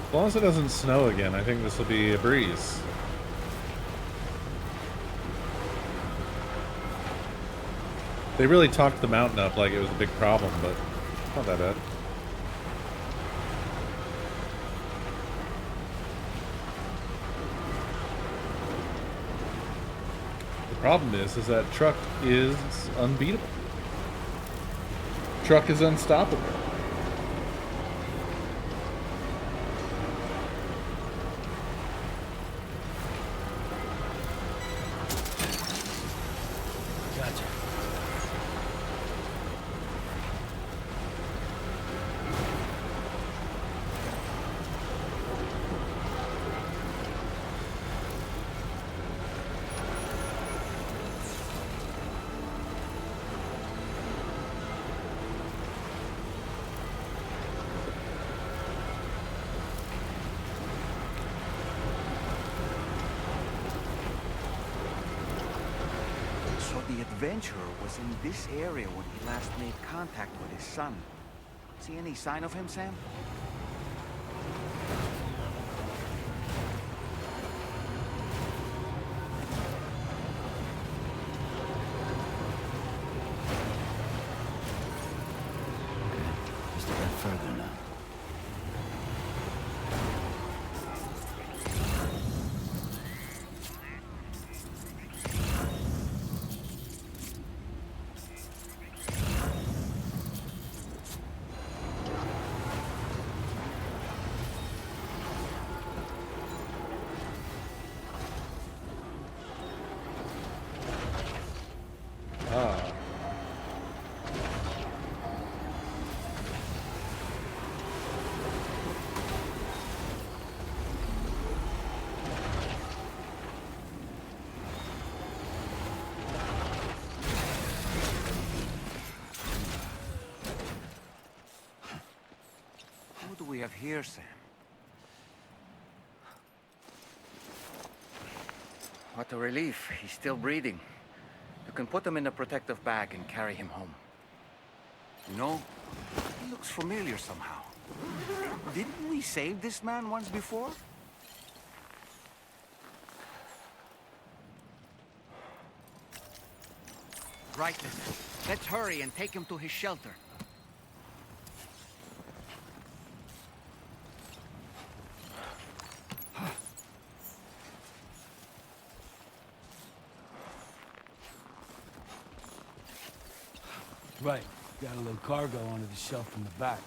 As long as it doesn't snow again, I think this will be a breeze. They really talked the mountain up like it was a big problem, but not that bad. The problem is that truck is unbeatable. Truck is unstoppable. Gotcha. So the adventurer was in this area when he last made contact with his son. See any sign of him, Sam? Just a bit further now. Ah. What do we have here, Sam? What a relief. He's still breathing. You can put him in a protective bag and carry him home. You know, he looks familiar somehow. Didn't we save this man once before? Right then. Let's hurry and take him to his shelter. Right. Got a little cargo under the shelf in the back.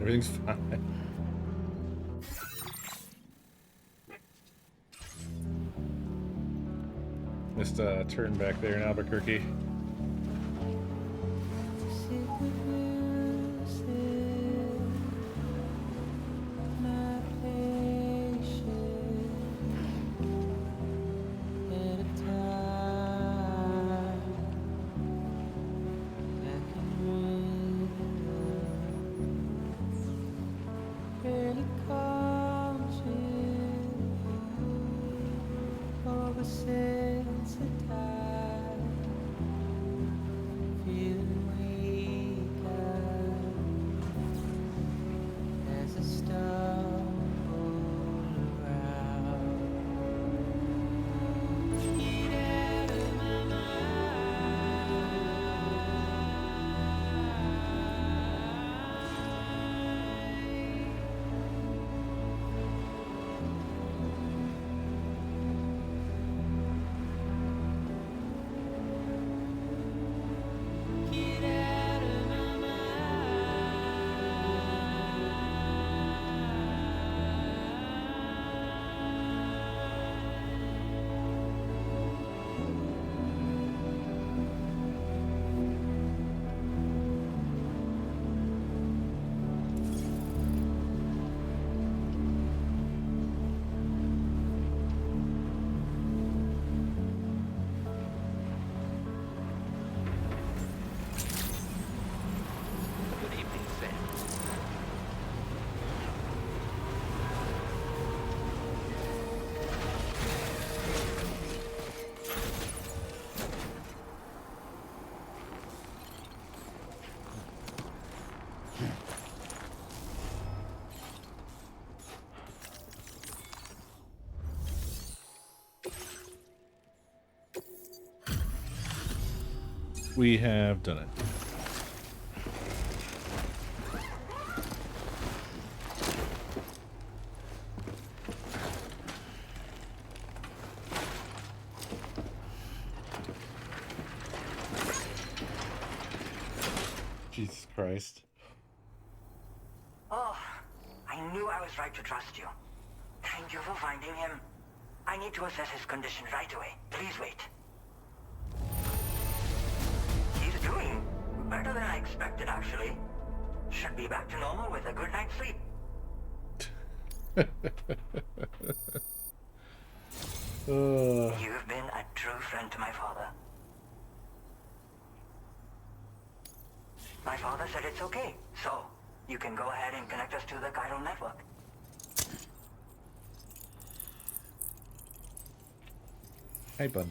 Everything's fine. Missed a turn back there in Albuquerque. We have done it. Jesus Christ. Oh, I knew I was right to trust you. Thank you for finding him. I need to assess his condition right away. Please wait. He's doing better than I expected, actually. Should be back to normal with a good night's sleep. You've been a true friend to my father. My father said it's okay, so you can go ahead and connect us to the chiral network. Hey, Bun.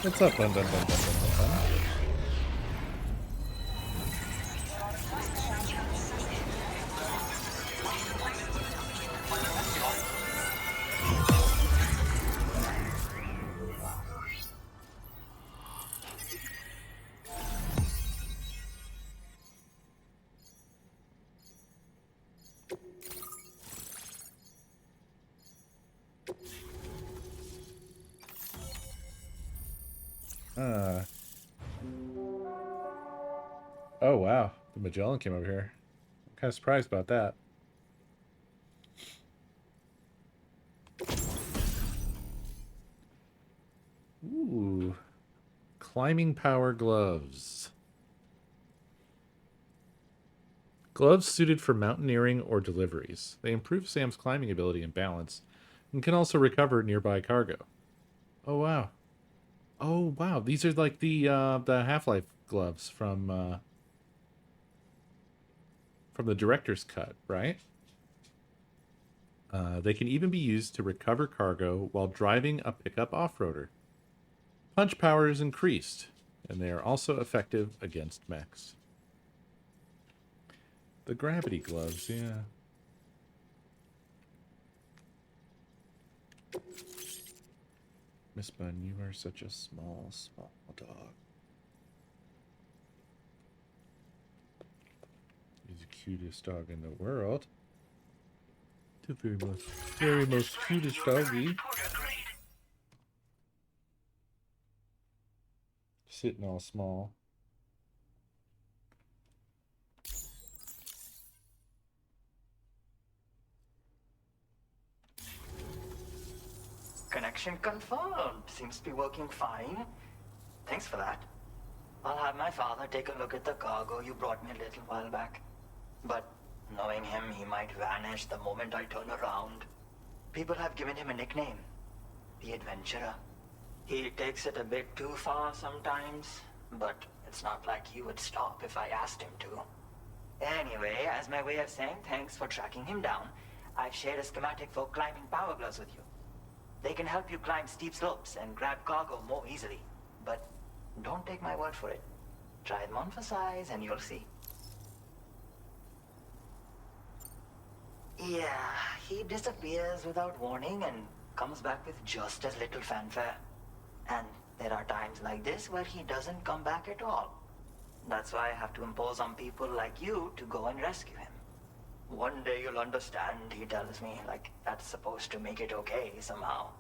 What's up, Bun? Oh, wow. The Magellan came over here. I'm kind of surprised about that. Ooh. Climbing power gloves. Gloves suited for mountaineering or deliveries. They improve Sam's climbing ability and balance, and can also recover nearby cargo. Oh, wow. Oh, wow. These are like the Half-Life gloves from the director's cut, right? They can even be used to recover cargo while driving a pickup off-roader. Punch power is increased, and they are also effective against mechs. The gravity gloves, yeah. Miss Bun, you are such a small dog. He's the cutest dog in the world. The very most cutest doggy. Sitting all small. Connection confirmed. Seems to be working fine. Thanks for that. I'll have my father take a look at the cargo you brought me a little while back. But knowing him, he might vanish the moment I turn around. People have given him a nickname. The Adventurer. He takes it a bit too far sometimes, but it's not like he would stop if I asked him to. Anyway, as my way of saying thanks for tracking him down, I've shared a schematic for climbing power gloves with you. They can help you climb steep slopes and grab cargo more easily. But don't take my word for it. Try them on for size and you'll see. Yeah, he disappears without warning and comes back with just as little fanfare. And there are times like this where he doesn't come back at all. That's why I have to impose on people like you to go and rescue him. One day you'll understand, he tells me, like that's supposed to make it okay somehow.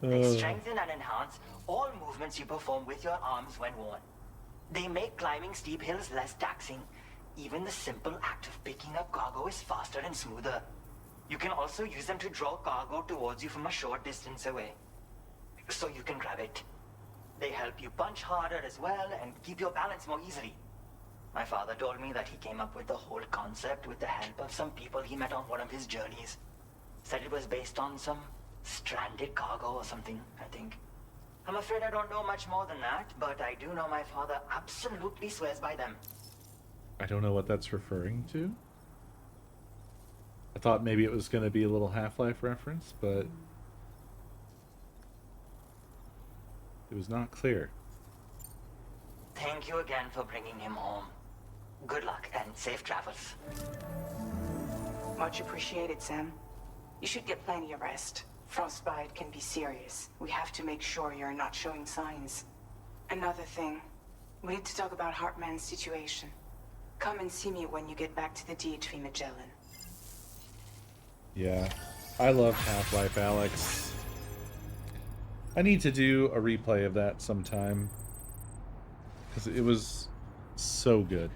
They strengthen and enhance all movements you perform with your arms when worn. They make climbing steep hills less taxing. Even the simple act of picking up cargo is faster and smoother. You can also use them to draw cargo towards you from a short distance away, so you can grab it. They help you punch harder as well and keep your balance more easily. My father told me that he came up with the whole concept with the help of some people he met on one of his journeys. Said it was based on some stranded cargo or something, I think. I'm afraid I don't know much more than that, but I do know my father absolutely swears by them. I don't know what that's referring to. I thought maybe it was going to be a little Half-Life reference, but it was not clear. Thank you again for bringing him home. Good luck and safe travels. Much appreciated, Sam. You should get plenty of rest. Frostbite can be serious. We have to make sure you're not showing signs. Another thing, we need to talk about Hartman's situation. Come and see me when you get back to the DHV Magellan. Yeah, I love Half-Life Alyx. I need to do a replay of that sometime, because it was so good.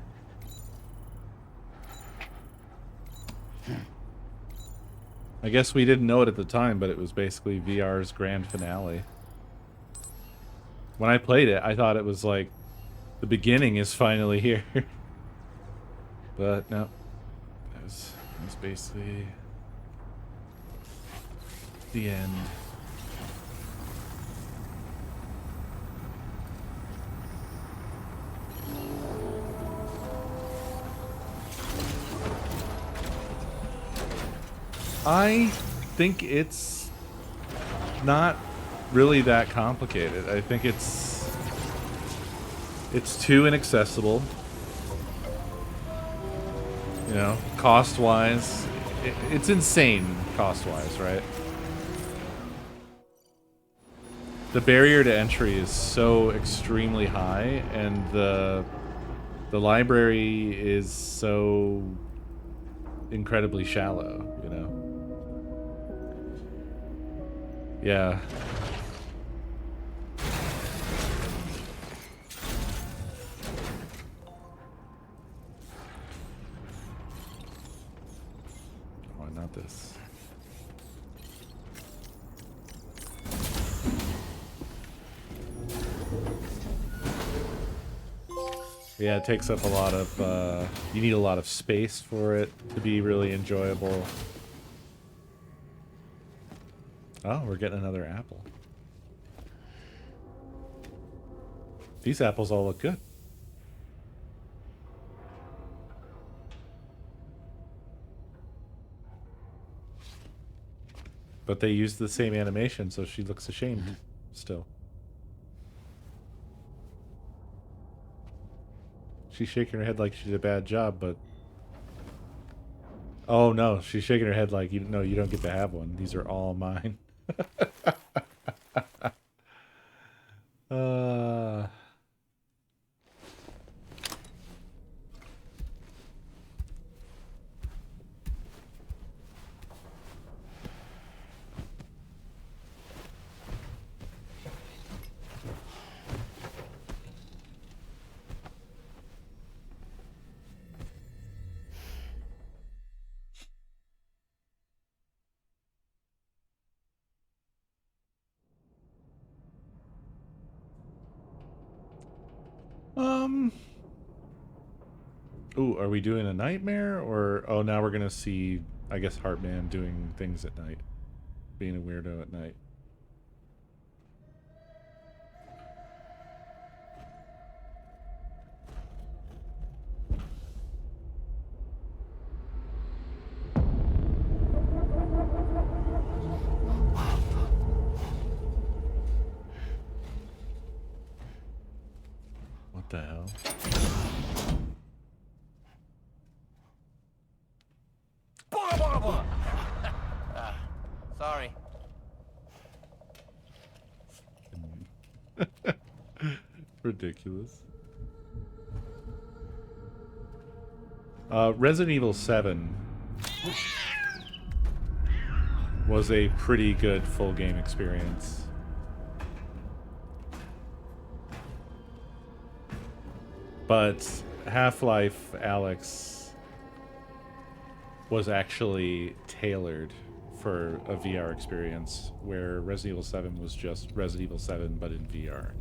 I guess we didn't know it at the time, but it was basically VR's grand finale. When I played it, I thought it was like, the beginning is finally here. But no, it was basically the end. I think it's not really that complicated. I think it's too inaccessible. You know, cost-wise, it's insane cost-wise, right? The barrier to entry is so extremely high, and the library is so incredibly shallow, you know? Yeah. Why not this? Yeah, it takes up a lot of, you need a lot of space for it to be really enjoyable. Oh, we're getting another apple. These apples all look good. But they use the same animation, so she looks ashamed still. She's shaking her head like she did a bad job, but... Oh no, she's shaking her head like, no, you don't get to have one. These are all mine. Ooh, are we doing a nightmare? Or, oh, now we're gonna see, I guess, Heartman doing things at night. Being a weirdo at night. What the hell? Sorry. Ridiculous. Resident Evil 7 was a pretty good full game experience. But Half-Life Alyx was actually tailored for a VR experience, where Resident Evil 7 was just Resident Evil 7 but in VR.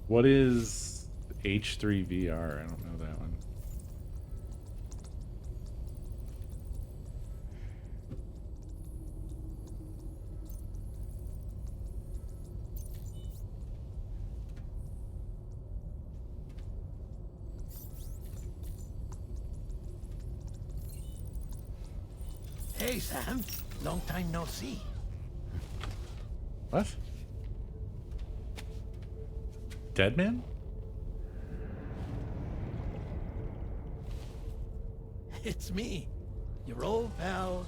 What is H3 VR? I don't know that one. Hey, Sam. Long time no see. What? Dead man? It's me, your old pal,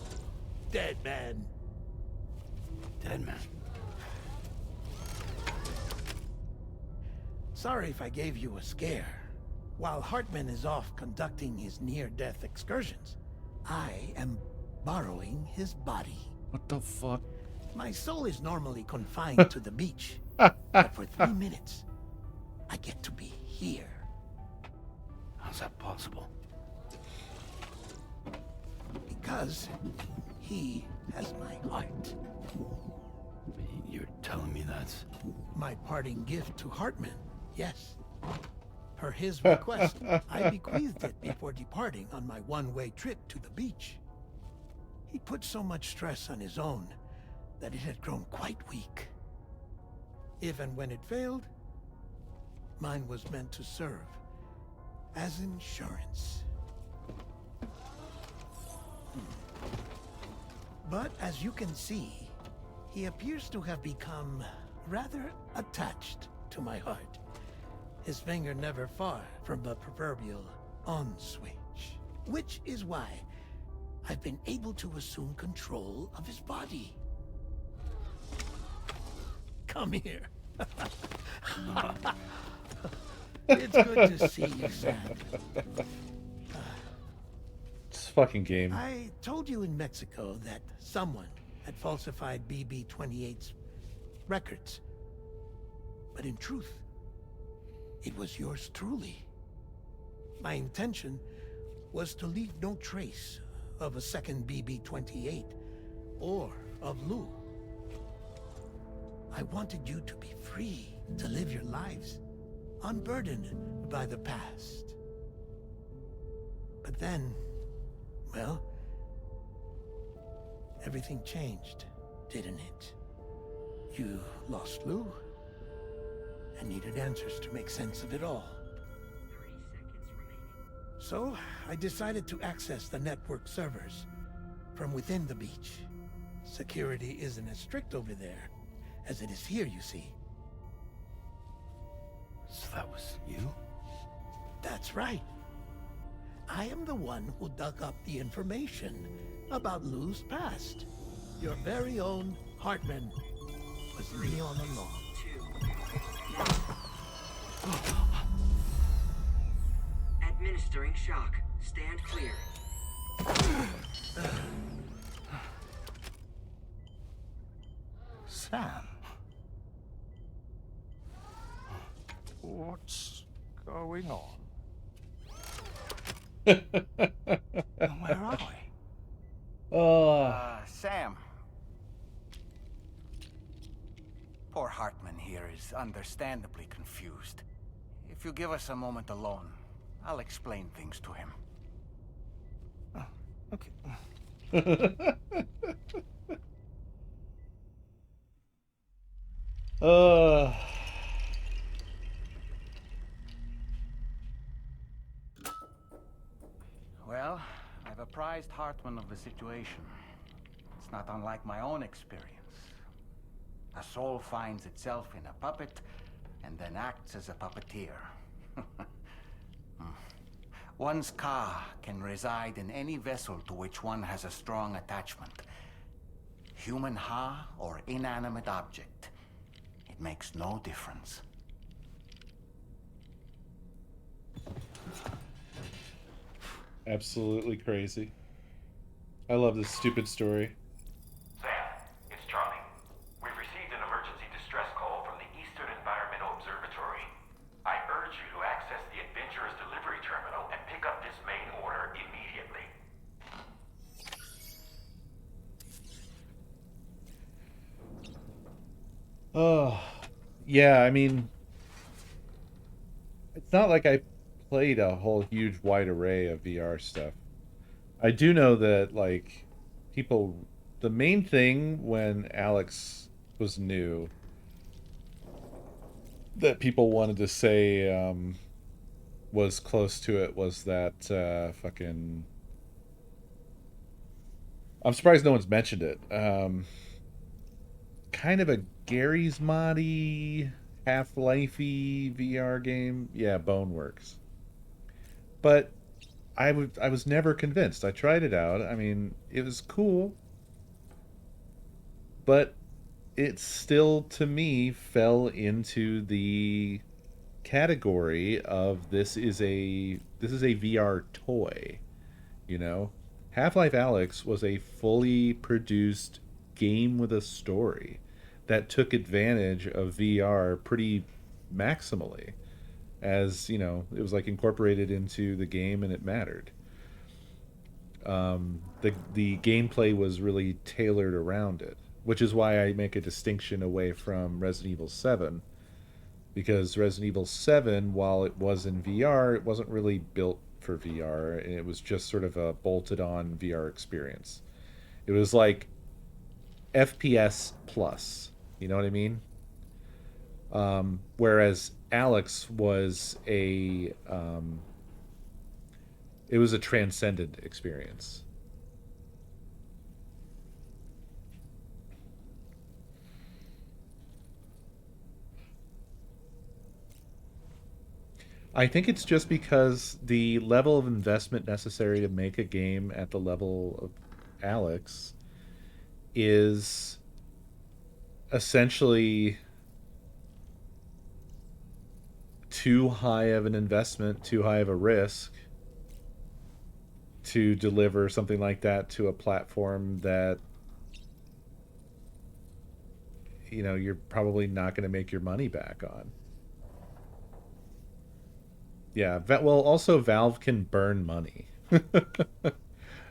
Dead Man. Dead Man. Sorry if I gave you a scare. While Hartman is off conducting his near-death excursions, I am borrowing his body. What the fuck? My soul is normally confined to the beach, but for 3 minutes, I get to be here. How's that possible? Because he has my heart. You're telling me that's... My parting gift to Hartman, yes. Per his request, I bequeathed it before departing on my one-way trip to the beach. He put so much stress on his own that it had grown quite weak. If and when it failed, mine was meant to serve as insurance. But as you can see, he appears to have become rather attached to my heart. His finger never far from the proverbial on switch, which is why I've been able to assume control of his body. Come here. It's good to see you, Sam. This fucking game. I told you in Mexico that someone had falsified BB-28's records. But in truth, it was yours truly. My intention was to leave no trace of a second BB-28 or of Lou. I wanted you to be free to live your lives, unburdened by the past. But then, well, everything changed, didn't it? You lost Lou, and needed answers to make sense of it all. So, I decided to access the network servers from within the beach. Security isn't as strict over there as it is here, you see. So that was you? That's right. I am the one who dug up the information about Lou's past. Your very own Hartman was me all along. Administering shock. Stand clear. Sam. What's going on? Where are we? Sam. Poor Hartman here is understandably confused. If you give us a moment alone, I'll explain things to him. Okay. Well, I've apprised Hartman of the situation. It's not unlike my own experience. A soul finds itself in a puppet and then acts as a puppeteer. One's ka can reside in any vessel to which one has a strong attachment. Human ha or inanimate object. It makes no difference. Absolutely crazy. I love this stupid story. Sam, it's Charlie. We've received an emergency distress call from the Eastern Environmental Observatory. I urge you to access the Adventurer's delivery terminal and pick up this main order immediately. Oh, yeah, I mean, it's not like I played a whole huge wide array of VR stuff. I do know that, like, people, the main thing when Alex was new that people wanted to say was close to it was that fucking... I'm surprised no one's mentioned it. kind of a Gary's Mod-y, Half-Life-y VR game. Yeah, Boneworks. But I was never convinced. I tried it out. I mean, it was cool, but it still, to me, fell into the category of this is a VR toy, you know? Half-Life Alyx was a fully produced game with a story that took advantage of VR pretty maximally, as, it was like incorporated into the game and it mattered. The gameplay was really tailored around it, which is why I make a distinction away from Resident Evil 7, because Resident Evil 7, while it was in VR, it wasn't really built for VR, and it was just sort of a bolted on VR experience. It was like FPS plus, you know what I mean? Whereas Alex was it was a transcendent experience. I think it's just because the level of investment necessary to make a game at the level of Alex is essentially too high of an investment, too high of a risk to deliver something like that to a platform that you're probably not going to make your money back on. Yeah, well, also Valve can burn money.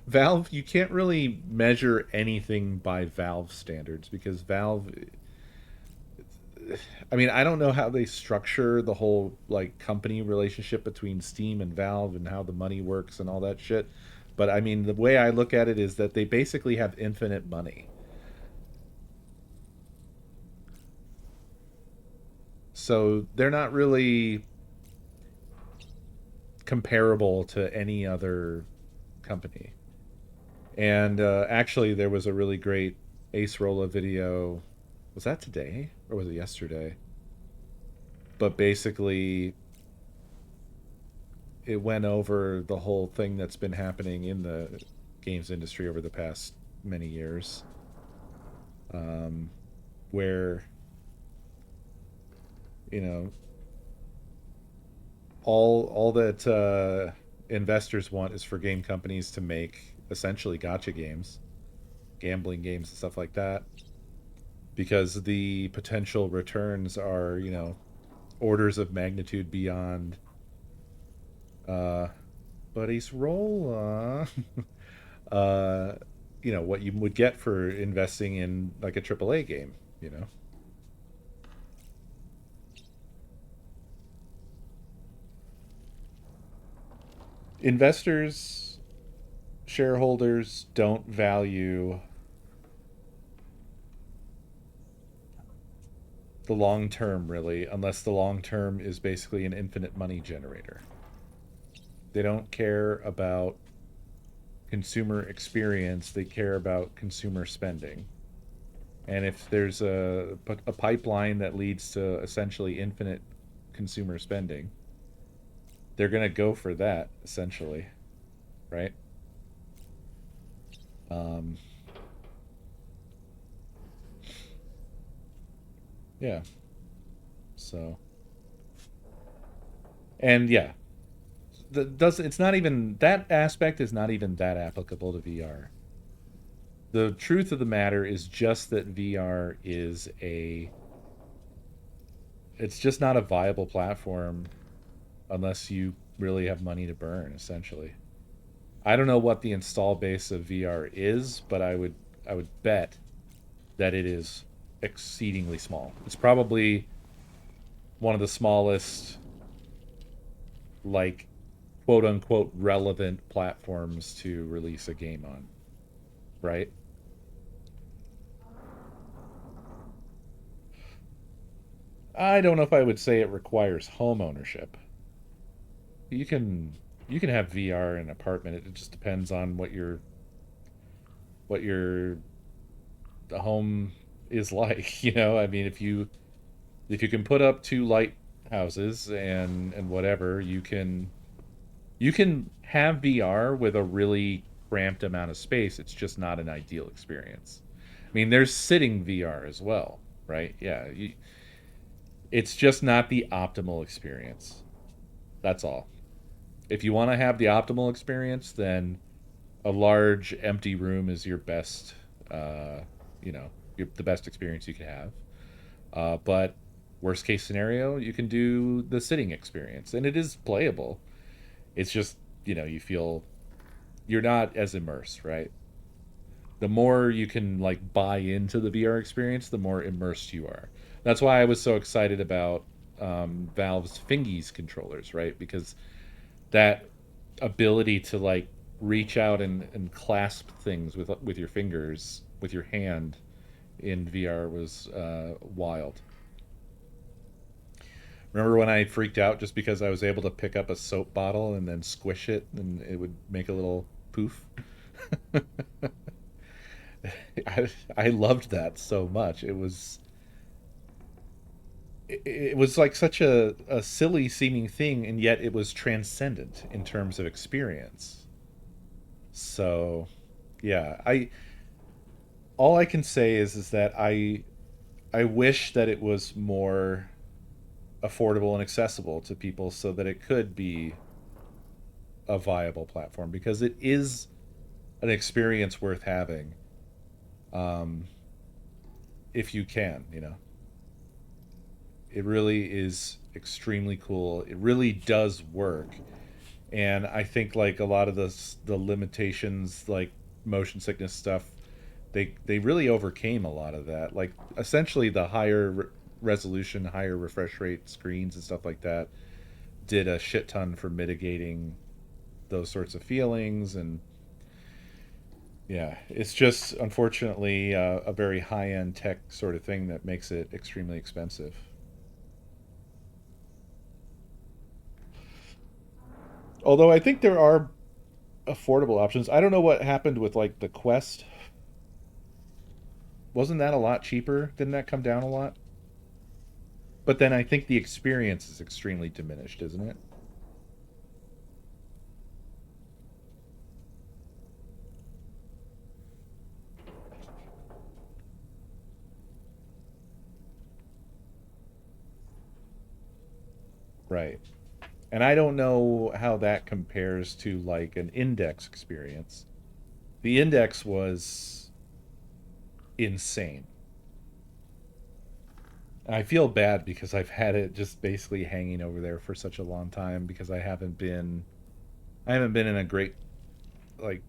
Valve, you can't really measure anything by Valve standards because Valve, I mean, I don't know how they structure the whole like company relationship between Steam and Valve and how the money works and all that shit. But I mean, the way I look at it is that they basically have infinite money. So they're not really comparable to any other company. And actually, there was a really great Ace Rolla video. Was that today or was it yesterday? But basically, it went over the whole thing that's been happening in the games industry over the past many years, where you know all that investors want is for game companies to make essentially gotcha games, gambling games and stuff like that, because the potential returns are orders of magnitude beyond buddy's roll uh what you would get for investing in like a AAA game. Investors, shareholders don't value the long term really, unless the long term is basically an infinite money generator. They don't care about consumer experience, they care about consumer spending. And if there's a pipeline that leads to essentially infinite consumer spending, they're going to go for that essentially, right? Yeah. So, and yeah, it's not even that aspect is not even that applicable to VR. The truth of the matter is just that VR is it's just not a viable platform unless you really have money to burn, essentially. I don't know what the install base of VR is, but I would bet that it is exceedingly small. It's probably one of the smallest, like, quote unquote relevant platforms to release a game on, right? I don't know if I would say it requires home ownership. You can have VR in an apartment. It just depends on what your home is like. You know, I mean, if you can put up 2 lighthouses and whatever, you can have VR with a really cramped amount of space. It's just not an ideal experience. I mean, there's sitting VR as well, right? Yeah, it's just not the optimal experience. That's all. If you want to have the optimal experience, then a large empty room is your best, uh, the best experience you can have. But worst case scenario, you can do the sitting experience, and it is playable. It's just, you feel you're not as immersed, right? The more you can like buy into the VR experience, the more immersed you are. That's why I was so excited about Valve's Fingies controllers, right? Because that ability to like reach out and clasp things with your fingers, with your hand in VR was wild. Remember when I freaked out just because I was able to pick up a soap bottle and then squish it and it would make a little poof? I loved that so much. It was like such a silly seeming thing, and yet it was transcendent in terms of experience. So, yeah, I all I can say is that I wish that it was more affordable and accessible to people so that it could be a viable platform, because it is an experience worth having, um, if you can. It really is extremely cool. It really does work, and I think like a lot of the limitations, like motion sickness stuff, they really overcame a lot of that. Like essentially the higher resolution, higher refresh rate screens and stuff like that did a shit ton for mitigating those sorts of feelings. And yeah, it's just unfortunately a very high end tech sort of thing that makes it extremely expensive. Although I think there are affordable options. I don't know what happened with like the Quest. Wasn't that a lot cheaper? Didn't that come down a lot? But then I think the experience is extremely diminished, isn't it? Right. And I don't know how that compares to like an index experience. The index was insane. I feel bad because I've had it just basically hanging over there for such a long time because I haven't been in a great like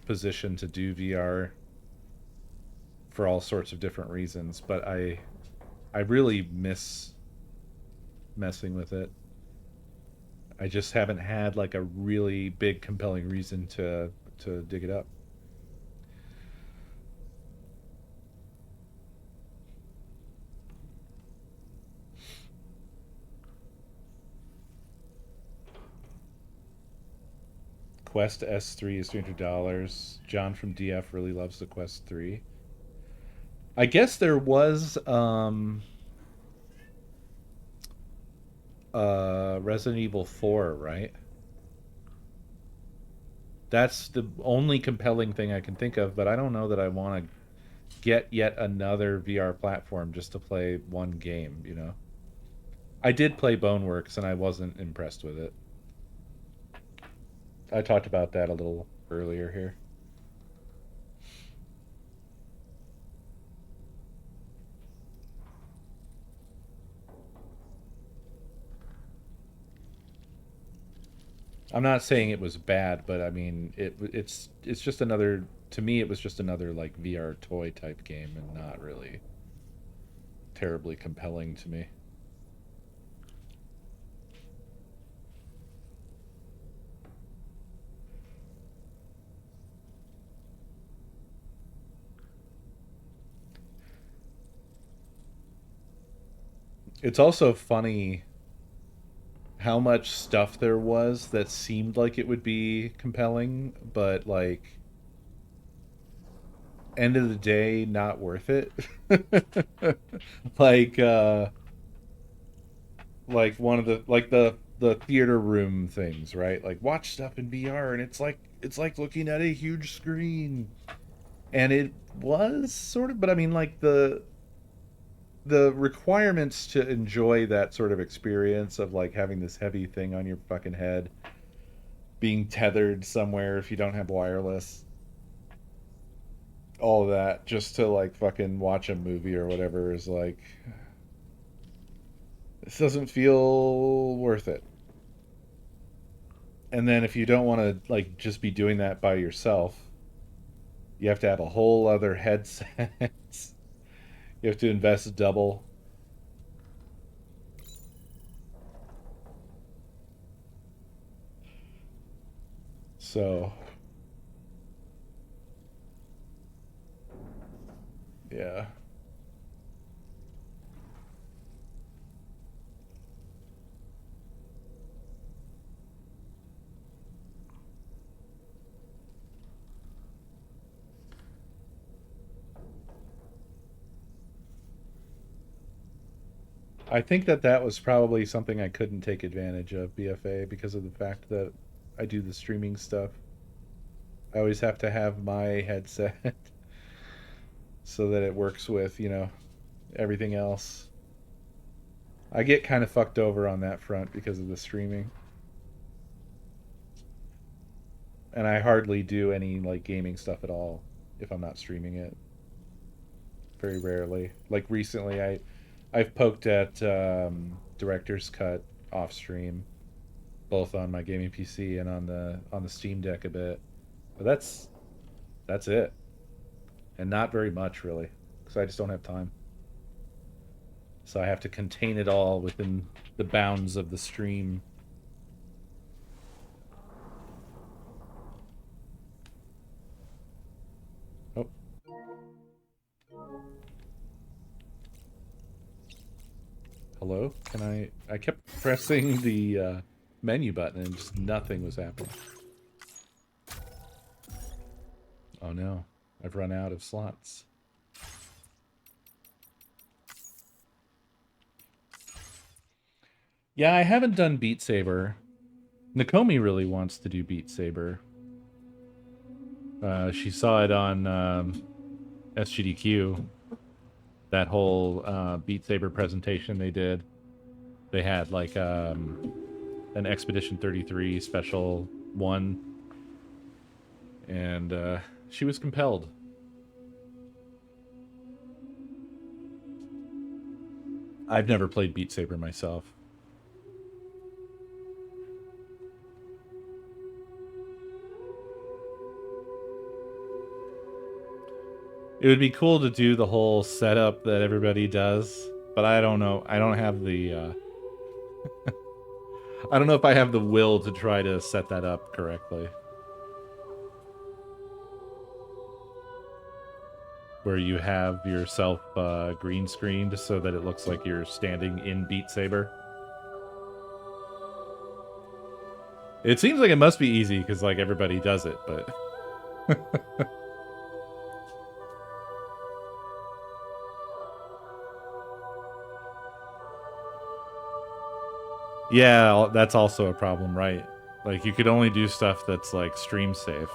position to do VR for all sorts of different reasons, but I really miss messing with it. I just haven't had like a really big compelling reason to dig it up. Quest S3 is $300. John from DF really loves the Quest 3. I guess there was Resident Evil 4, right? That's the only compelling thing I can think of, but I don't know that I want to get yet another VR platform just to play one game. I did play Boneworks and I wasn't impressed with it. I talked about that a little earlier here. I'm not saying it was bad, but I mean it's just another, to me it was just another like VR toy type game and not really terribly compelling to me. It's also funny how much stuff there was that seemed like it would be compelling, but like end of the day, not worth it. like one of the theater room things, right? Like watch stuff in VR, and it's like looking at a huge screen. And it was sort of, but I mean, like the requirements to enjoy that sort of experience of like having this heavy thing on your fucking head, being tethered somewhere if you don't have wireless, all of that just to like fucking watch a movie or whatever is like, this doesn't feel worth it. And then if you don't want to like just be doing that by yourself, you have to have a whole other headset. You have to invest double. So, yeah. I think that was probably something I couldn't take advantage of, BFA, because of the fact that I do the streaming stuff. I always have to have my headset so that it works with, everything else. I get kind of fucked over on that front because of the streaming. And I hardly do any like gaming stuff at all if I'm not streaming it. Very rarely. Like recently I've poked at Director's Cut off stream, both on my gaming PC and on the Steam Deck a bit. But that's it. And not very much really, because I just don't have time. So I have to contain it all within the bounds of the stream. Oh. Hello? Can I kept pressing the menu button and just nothing was happening. Oh no, I've run out of slots. Yeah, I haven't done Beat Saber. Nakomi really wants to do Beat Saber. She saw it on SGDQ. That whole Beat Saber presentation they did. They had like an Expedition 33 special one. And she was compelled. I've never played Beat Saber myself. It would be cool to do the whole setup that everybody does, but I don't know. I don't have the I don't know if I have the will to try to set that up correctly. Where you have yourself green screened so that it looks like you're standing in Beat Saber. It seems like it must be easy because like everybody does it, but yeah, that's also a problem, right? Like you could only do stuff that's like stream safe.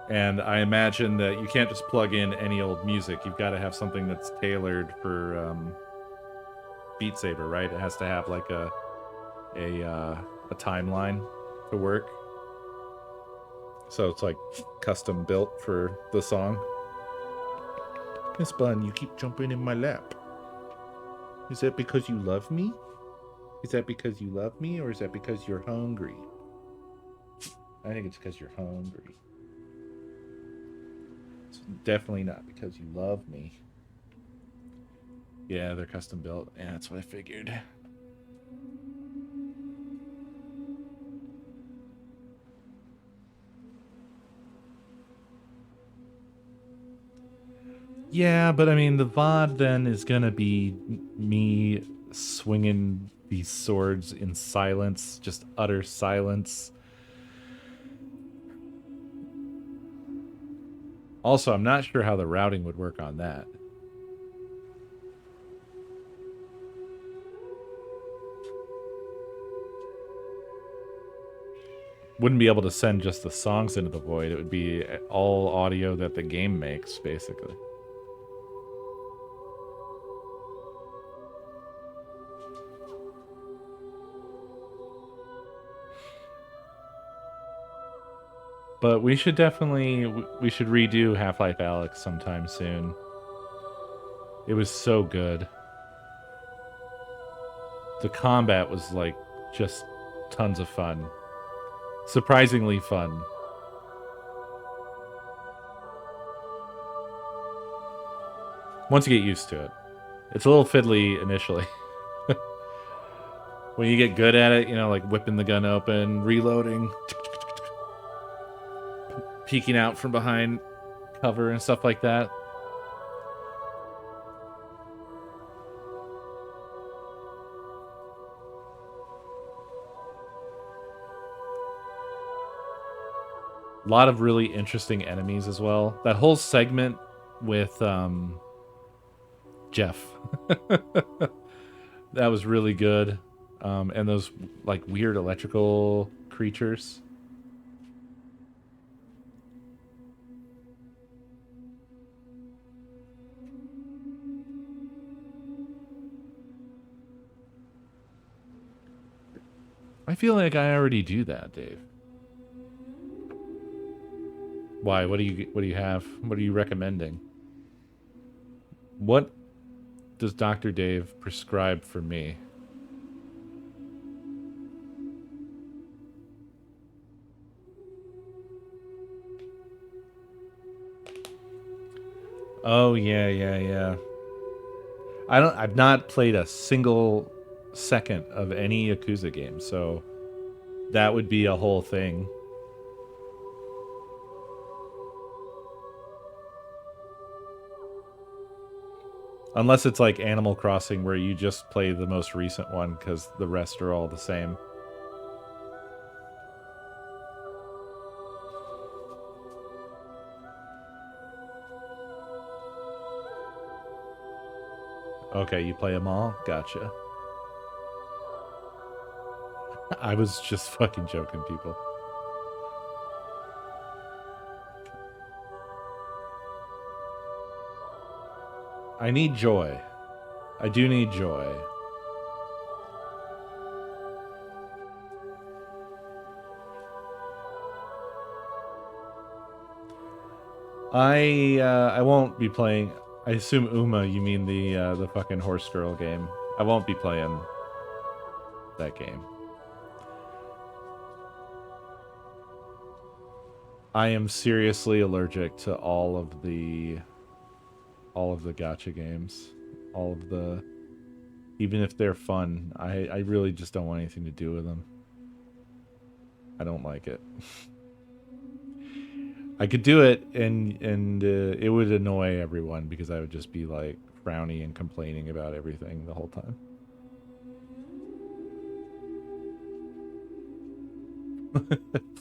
And I imagine that you can't just plug in any old music. You've got to have something that's tailored for Beat Saber, right? It has to have like a timeline to work. So it's like custom built for the song. Miss Bun, you keep jumping in my lap. Is that because you love me? Is that because you love me, or is that because you're hungry? I think it's because you're hungry. It's definitely not because you love me. Yeah, they're custom built. Yeah, that's what I figured. Yeah, but I mean, the VOD then is gonna be me swinging these swords in silence, just utter silence. Also, I'm not sure how the routing would work on that. Wouldn't be able to send just the songs into the void. It would be all audio that the game makes, basically. But we should definitely, we should redo Half-Life Alyx sometime soon. It was so good. The combat was like just tons of fun. Surprisingly fun. Once you get used to it. It's a little fiddly initially. When you get good at it, you know, like whipping the gun open, reloading, peeking out from behind cover and stuff like that. A lot of really interesting enemies as well. That whole segment with Jeff. That was really good. And those like weird electrical creatures. I feel like I already do that, Dave. Why? What do you have? What are you recommending? What does Dr. Dave prescribe for me? Oh yeah. I've not played a single second of any Yakuza game, so that would be a whole thing. Unless it's like Animal Crossing where you just play the most recent one because the rest are all the same. Okay, you play them all? Gotcha. I was just fucking joking, people. I need joy. I do need joy. I won't be playing. I assume Uma, you mean the fucking horse girl game. I won't be playing that game. I am seriously allergic to all of the gacha games. All of the, even if they're fun, I really just don't want anything to do with them. I don't like it. I could do it and it would annoy everyone because I would just be like frowny and complaining about everything the whole time.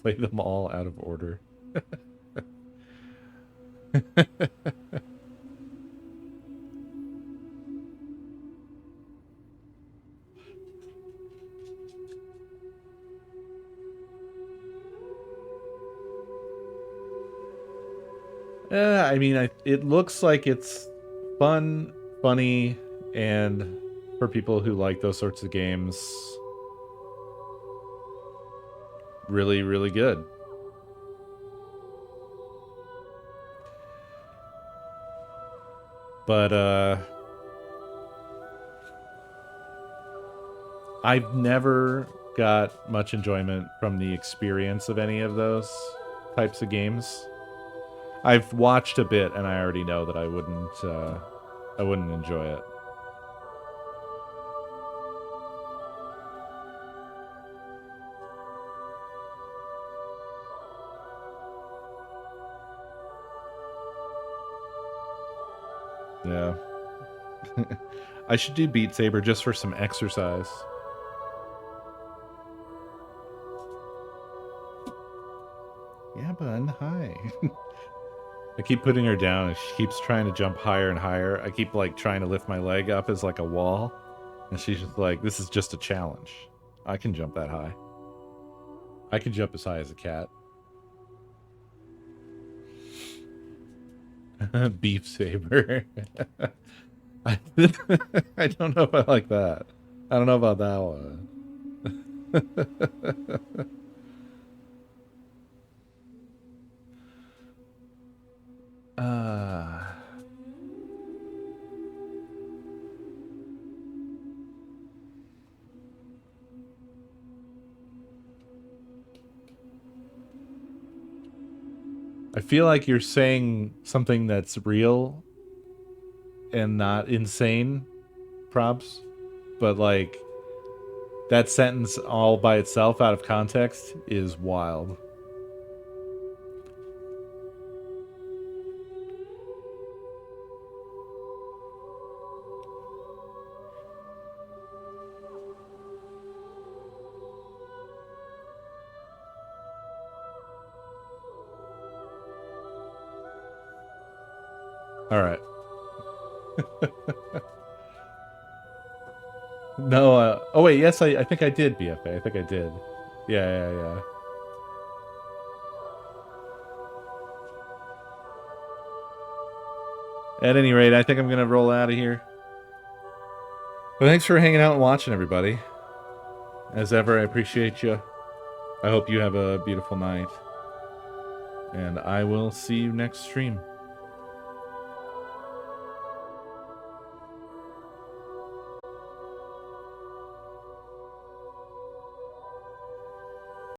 Play them all out of order. I mean, it looks like it's fun, funny, and for people who like those sorts of games, really, really good. But, I've never got much enjoyment from the experience of any of those types of games. I've watched a bit and I already know that I wouldn't enjoy it. Yeah. I should do Beat Saber just for some exercise. Yeah, bud. Hi. I keep putting her down and she keeps trying to jump higher and higher. I keep like trying to lift my leg up as like a wall. And she's just like, this is just a challenge. I can jump that high. I can jump as high as a cat. Beef saber. I don't know if I like that. I don't know about that one. I feel like you're saying something that's real and not insane, props, but like that sentence all by itself out of context is wild. All right. No, oh wait, yes, I think I did, BFA. I think I did. Yeah. At any rate, I think I'm going to roll out of here. Well, thanks for hanging out and watching, everybody. As ever, I appreciate you. I hope you have a beautiful night. And I will see you next stream.